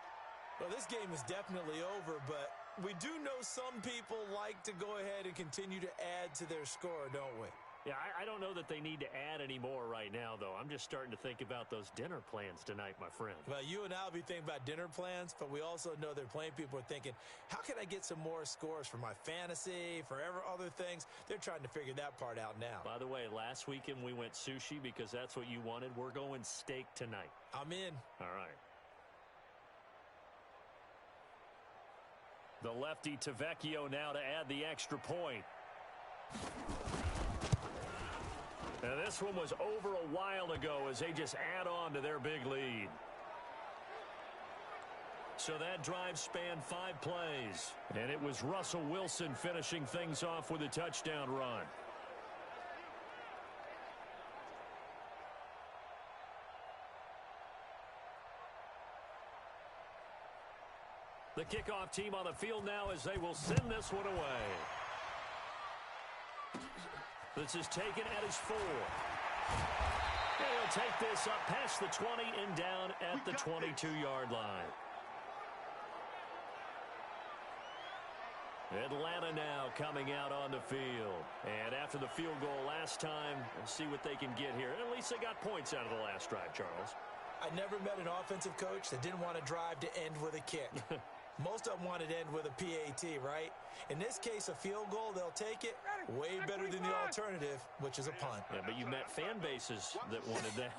Well, this game is definitely over, but we do know some people like to go ahead and continue to add to their score, don't we? Yeah, I don't know that they need to add any more right now, though. I'm just starting to think about those dinner plans tonight, my friend. Well, you and I will be thinking about dinner plans, but we also know their playing people are thinking, how can I get some more scores for my fantasy, for other things? They're trying to figure that part out now. By the way, last weekend we went sushi because that's what you wanted. We're going steak tonight. I'm in. All right. The lefty Tavecchio now to add the extra point. Now, this one was over a while ago as they just add on to their big lead. So that drive spanned 5 plays, and it was Russell Wilson finishing things off with a touchdown run. The kickoff team on the field now as they will send this one away. This is taken at his 4. And he'll take this up past the 20 and down at the 22-yard line. Atlanta now coming out on the field. And after the field goal last time, we'll see what they can get here. At least they got points out of the last drive, Charles. I never met an offensive coach that didn't want to drive to end with a kick. Most of them wanted to end with a PAT, right? In this case, a field goal, they'll take it. Way better than the alternative, which is a punt. Yeah, but you met fan bases that wanted that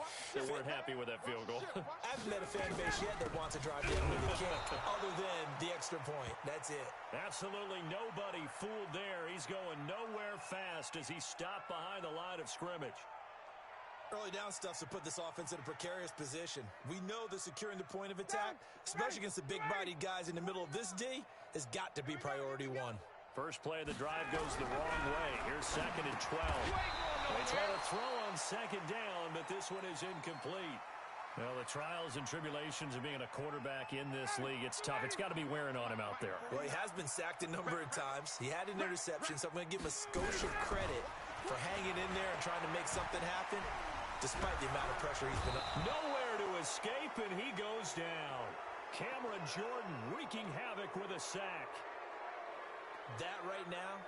weren't happy with that field goal. I haven't met a fan base yet that wants to drive to end with a kick, other than the extra point. That's it. Absolutely nobody fooled there. He's going nowhere fast as he stopped behind the line of scrimmage. Early down stuff to put this offense in a precarious position. We know that securing the point of attack, especially against the big-bodied guys in the middle of this D, has got to be priority 1. First play of the drive goes the wrong way. Here's 2nd and 12. They try to throw on 2nd down, but this one is incomplete. Well, the trials and tribulations of being a quarterback in this league, it's tough. It's got to be wearing on him out there. Well, he has been sacked a number of times. He had an interception, so I'm going to give him a skosh of credit for hanging in there and trying to make something happen, despite the amount of pressure he's been under. Nowhere to escape, and he goes down. Cameron Jordan wreaking havoc with a sack. That right now,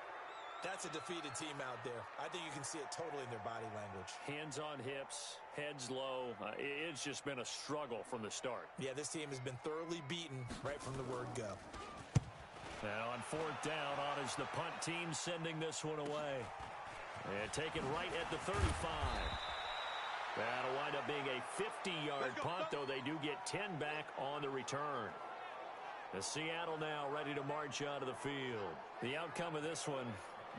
that's a defeated team out there. I think you can see it totally in their body language. Hands on hips, heads low. It's just been a struggle from the start. Yeah, this team has been thoroughly beaten right from the word go. Now on 4th down, on is the punt team sending this one away. And taken right at the 35. That'll wind up being a 50-yard punt, though they do get 10 back on the return. The Seattle now ready to march out of the field. The outcome of this one,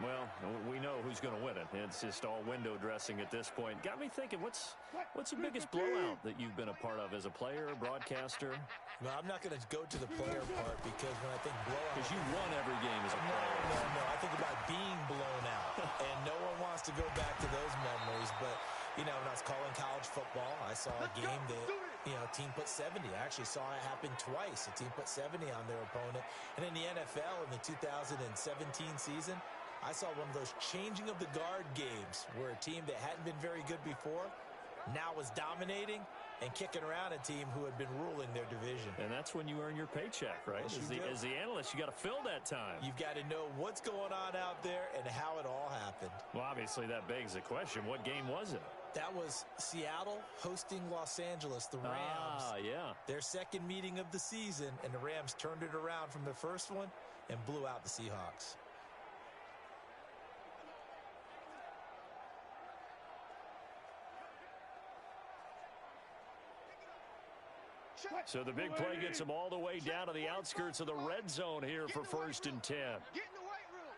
well, we know who's going to win it. It's just all window dressing at this point. Got me thinking, what's the biggest blowout that you've been a part of as a player, broadcaster? Well, I'm not going to go to the player part because when I think blowout... Because you won every game as a player. No. I think about being blown out. And no one wants to go back to those memories. But, you know, when I was calling college football, I saw a game that, you know, a team put 70. I actually saw it happen twice. A team put 70 on their opponent. And in the NFL in the 2017 season, I saw one of those changing of the guard games where a team that hadn't been very good before now was dominating and kicking around a team who had been ruling their division. And that's when you earn your paycheck, right? Yes, as the analyst, you got to fill that time. You've got to know what's going on out there and how it all happened. Well, obviously, that begs the question, what game was it? That was Seattle hosting Los Angeles, the Rams. Yeah. Their second meeting of the season, and the Rams turned it around from their first one and blew out the Seahawks. So the big play gets them all the way down to the outskirts of the red zone here for 1st and 10. Get in the weight room.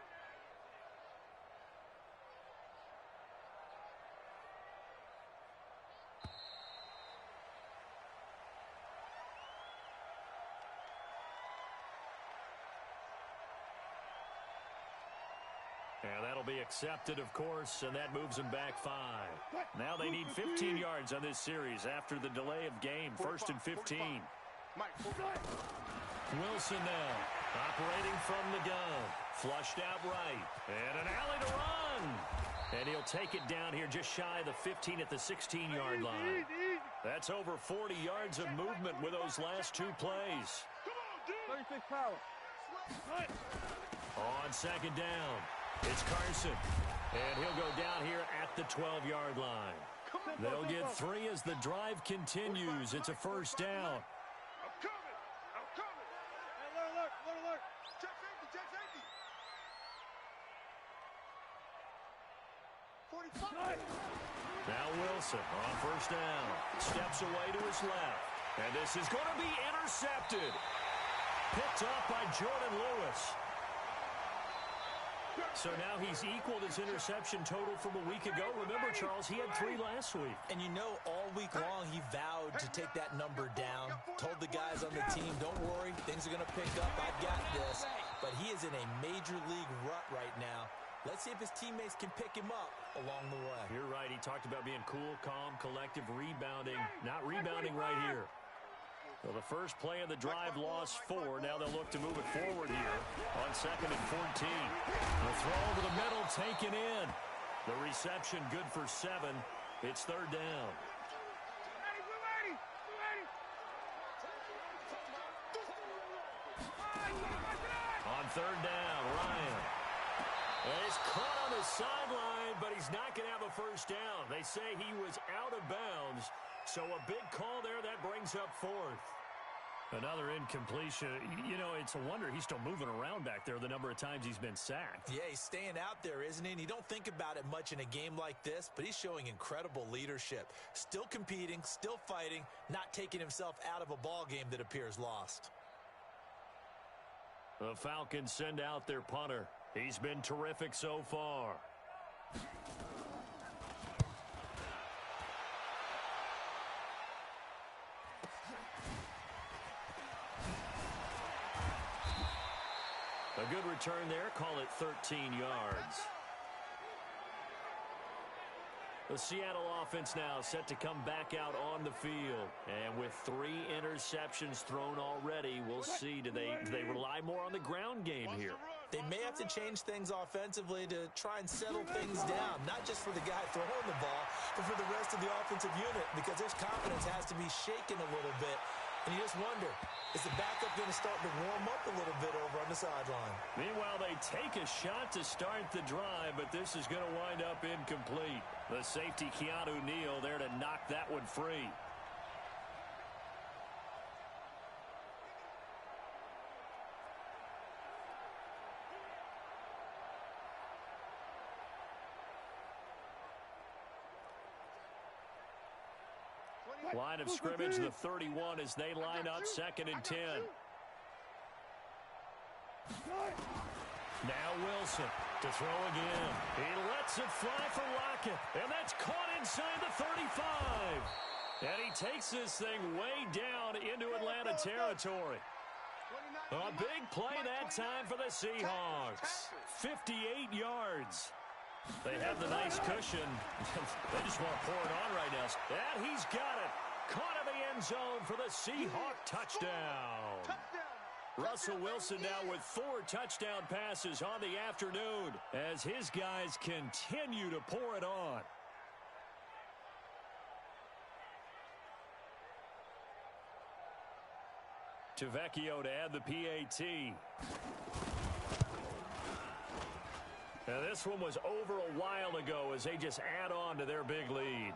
And that'll be accepted, of course, and that moves them back 5. Now they need 15 yards on this series after the delay of game. 1st and 15. Wilson now, operating from the gun. Flushed out right. And an alley to run. And he'll take it down here just shy of the 15 at the 16-yard line. That's over 40 yards of movement with those last 2 plays. 36 power. On 2nd down, it's Carson. And he'll go down here at the 12-yard line. They'll get 3 as the drive continues. It's a 1st down. Now Wilson on 1st down. Steps away to his left. And this is going to be intercepted. Picked up by Jordan Lewis. So now he's equaled his interception total from a week ago. Remember, Charles, he had 3 last week. And you know, all week long he vowed to take that number down. Told the guys on the team, don't worry, things are going to pick up. I've got this. But he is in a major league rut right now. Let's see if his teammates can pick him up along the way. You're right. He talked about being cool, calm, collective, rebounding. Not rebounding right here. Well, the first play of the drive lost 4. Now they'll look to move it forward here on 2nd and 14. The throw over the middle taken in. The reception good for 7. It's 3rd down. On 3rd down, Ryan. And he's caught on the sideline, but he's not going to have a 1st down. They say he was out of bounds, so a big call there that brings up 4th. Another incompletion. You know, it's a wonder he's still moving around back there the number of times he's been sacked. Yeah, he's staying out there, isn't he? And you don't think about it much in a game like this, but he's showing incredible leadership. Still competing, still fighting, not taking himself out of a ball game that appears lost. The Falcons send out their punter. He's been terrific so far. A good return there. Call it 13 yards. The Seattle offense now set to come back out on the field. And with 3 interceptions thrown already, we'll see. Do they rely more on the ground game here? They may have to change things offensively to try and settle things down, not just for the guy throwing the ball, but for the rest of the offensive unit, because their confidence has to be shaken a little bit. And you just wonder, is the backup going to start to warm up a little bit over on the sideline? Meanwhile, they take a shot to start the drive, but this is going to wind up incomplete. The safety, Keanu Neal, there to knock that one free. Line of scrimmage, the 31 as they line up 2nd and 10. Now Wilson to throw again. He lets it fly for Lockett, and that's caught inside the 35. And he takes this thing way down into Atlanta territory. A big play that time for the Seahawks. 58 yards. They have the nice cushion. They just want to pour it on right now. And he's got it. Caught in the end zone for the Seahawk touchdown. Russell Wilson now with 4 touchdown passes on the afternoon as his guys continue to pour it on. Tavecchio to add the PAT. Now this one was over a while ago as they just add on to their big lead.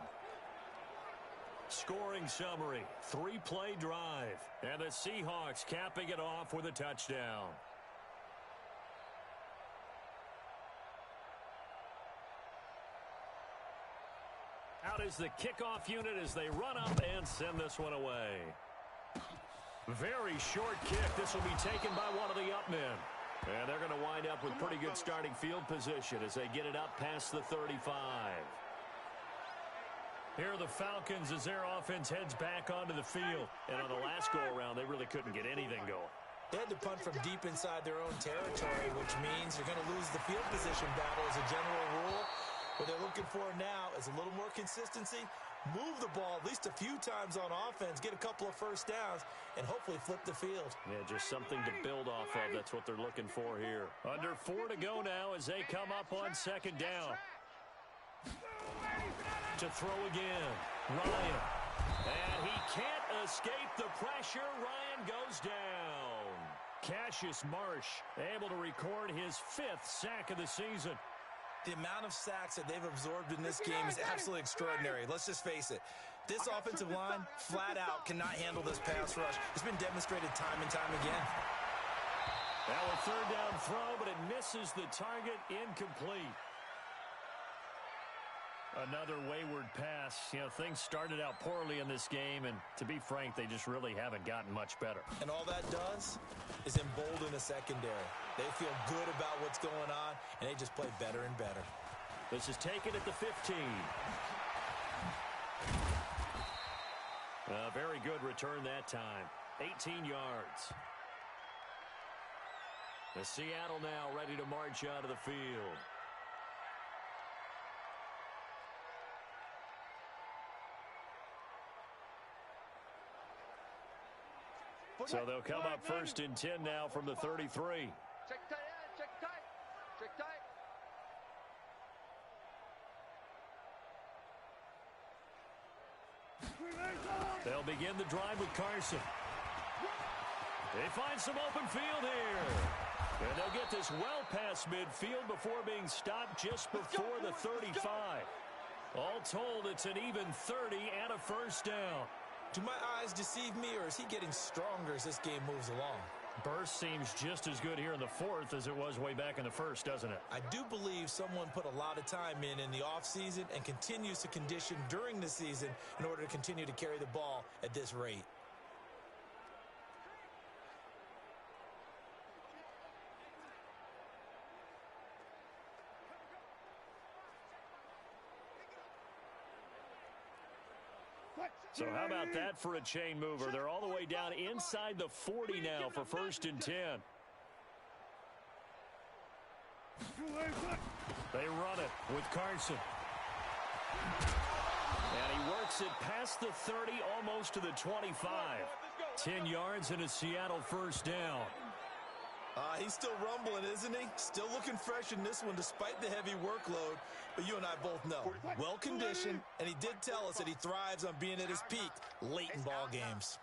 Scoring summary, 3-play drive, and the Seahawks capping it off with a touchdown. Out is the kickoff unit as they run up and send this one away. Very short kick. This will be taken by one of the up men. And they're going to wind up with pretty good starting field position as they get it up past the 35. Here are the Falcons as their offense heads back onto the field. And on the last go-around, they really couldn't get anything going. They had to punt from deep inside their own territory, which means you're going to lose the field position battle as a general rule. What they're looking for now is a little more consistency, move the ball at least a few times on offense, get a couple of first downs, and hopefully flip the field. Yeah, just something to build off of. That's what they're looking for here. Under 4 to go now as they come up on second down. To throw again, Ryan. And he can't escape the pressure. Ryan goes down. Cassius Marsh able to record his 5th sack of the season. The amount of sacks that they've absorbed in this game is absolutely extraordinary. Let's just face it. This offensive line, flat out, cannot handle this pass rush. It's been demonstrated time and time again. Now a third down throw, but it misses the target, incomplete. Another wayward pass. You know, things started out poorly in this game, and to be frank, they just really haven't gotten much better. And all that does is embolden the secondary. They feel good about what's going on, and they just play better and better. This is taken at the 15. A very good return that time. 18 yards. The Seattle now ready to march out of the field. So they'll come up 1st and 10 now from the 33. Check tight, check tight, check tight. They'll begin the drive with Carson. They find some open field here. And they'll get this well past midfield before being stopped just before the 35. All told, it's an even 30 and a first down. Do my eyes deceive me, or is he getting stronger as this game moves along? Burst seems just as good here in the 4th as it was way back in the 1st, doesn't it? I do believe someone put a lot of time in the offseason and continues to condition during the season in order to continue to carry the ball at this rate. So how about that for a chain mover? They're all the way down inside the 40 now for 1st and 10. They run it with Carson. And he works it past the 30, almost to the 25. 10 yards and a Seattle first down. He's still rumbling, isn't he? Still looking fresh in this one despite the heavy workload. But you and I both know, well-conditioned, and he did tell us that he thrives on being at his peak late in ball games.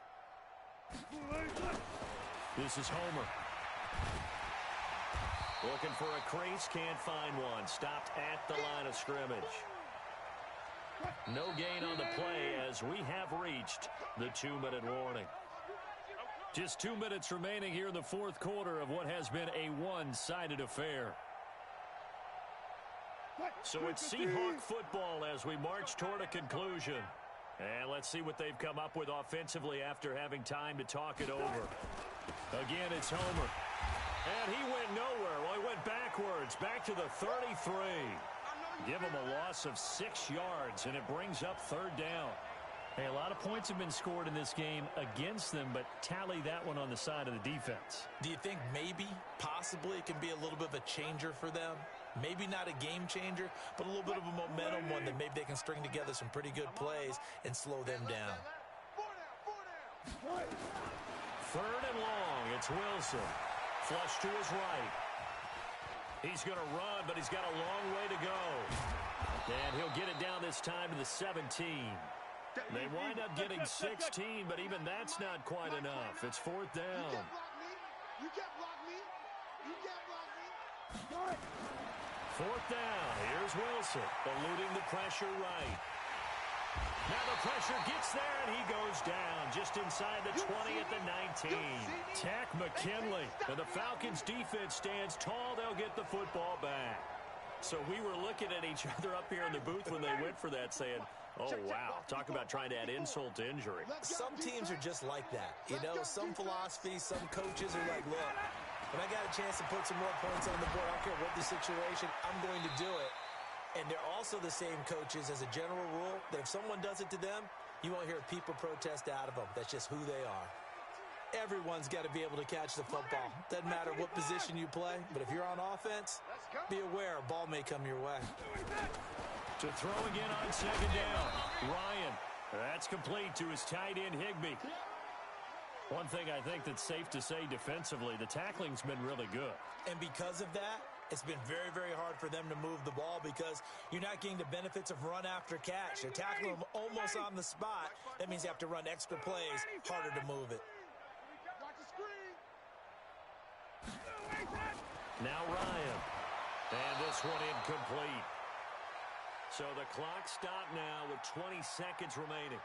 This is Homer. Looking for a crease, can't find one. Stopped at the line of scrimmage. No gain on the play as we have reached the 2-minute warning. Just 2 minutes remaining here in the 4th quarter of what has been a one-sided affair. So it's Seahawk football as we march toward a conclusion. And let's see what they've come up with offensively after having time to talk it over. Again, it's Homer. And he went nowhere. Well, he went backwards, back to the 33. Give him a loss of 6 yards, and it brings up 3rd down. Hey, a lot of points have been scored in this game against them, but tally that one on the side of the defense. Do you think maybe, possibly, it can be a little bit of a changer for them? Maybe not a game changer, but a little bit of a momentum one that maybe they can string together some pretty good plays and slow them down. 3rd and long, it's Wilson. Flush to his right. He's going to run, but he's got a long way to go. And he'll get it down this time to the 17. They wind up getting 16, but even that's not quite enough. It's 4th down. You can't block me. You can't block me. 4th down. Here's Wilson, eluding the pressure right. Now the pressure gets there, and he goes down just inside the 20 at the 19. Tack McKinley, and the Falcons' defense stands tall. They'll get the football back. So we were looking at each other up here in the booth when they went for that, saying, oh, wow, talk about trying to add insult to injury. Some teams are just like that. You know, some philosophies, some coaches are like, look, when I got a chance to put some more points on the board, I don't care what the situation, I'm going to do it. And they're also the same coaches as a general rule that if someone does it to them, you won't hear a people protest out of them. That's just who they are. Everyone's got to be able to catch the football. Doesn't matter what position you play, but if you're on offense, be aware a ball may come your way. To throw again on second down. Ryan. That's complete to his tight end, Higbee. One thing I think that's safe to say defensively, the tackling's been really good. And because of that, it's been very, very hard for them to move the ball because you're not getting the benefits of run after catch. They're tackling them almost on the spot. That means you have to run extra plays, harder to move it. Now Ryan. And this one incomplete. So the clock stopped now with 20 seconds remaining.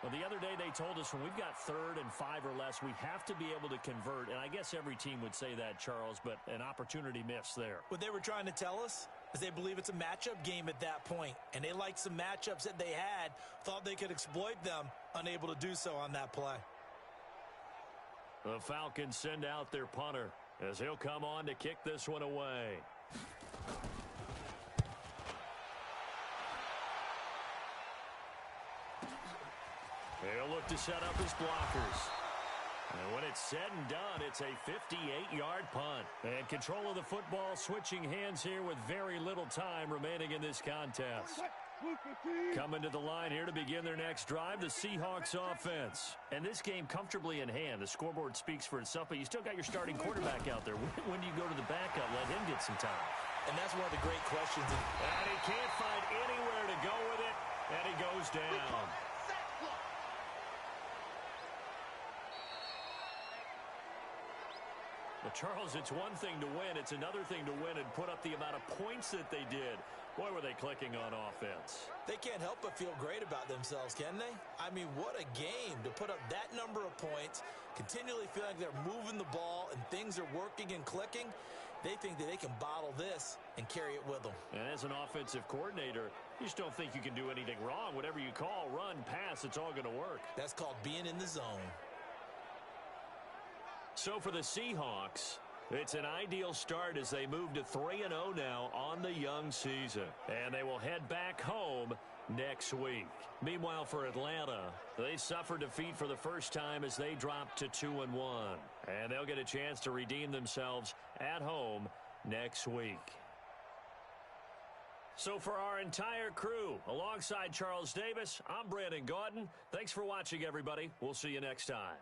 Well, the other day they told us when we've got 3rd and 5 or less, we have to be able to convert. And I guess every team would say that, Charles, but an opportunity missed there. What they were trying to tell us is they believe it's a matchup game at that point. And they liked some matchups that they had, thought they could exploit them, unable to do so on that play. The Falcons send out their punter as he'll come on to kick this one away. He'll look to set up his blockers. And when it's said and done, it's a 58-yard punt. And control of the football switching hands here with very little time remaining in this contest. Coming to the line here to begin their next drive, the Seahawks offense. And this game comfortably in hand. The scoreboard speaks for itself, but you still got your starting quarterback out there. When do you go to the backup? Let him get some time. And that's one of the great questions. And he can't find anywhere to go with it, and he goes down. But Charles, it's one thing to win. It's another thing to win and put up the amount of points that they did. Boy, were they clicking on offense. They can't help but feel great about themselves, can they? I mean, what a game to put up that number of points, continually feel like they're moving the ball and things are working and clicking. They think that they can bottle this and carry it with them. And as an offensive coordinator, you just don't think you can do anything wrong. Whatever you call, run, pass, it's all going to work. That's called being in the zone. So for the Seahawks, it's an ideal start as they move to 3-0 now on the young season. And they will head back home next week. Meanwhile, for Atlanta, they suffered defeat for the first time as they dropped to 2-1. And they'll get a chance to redeem themselves at home next week. So for our entire crew, alongside Charles Davis, I'm Brandon Gaudin. Thanks for watching, everybody. We'll see you next time.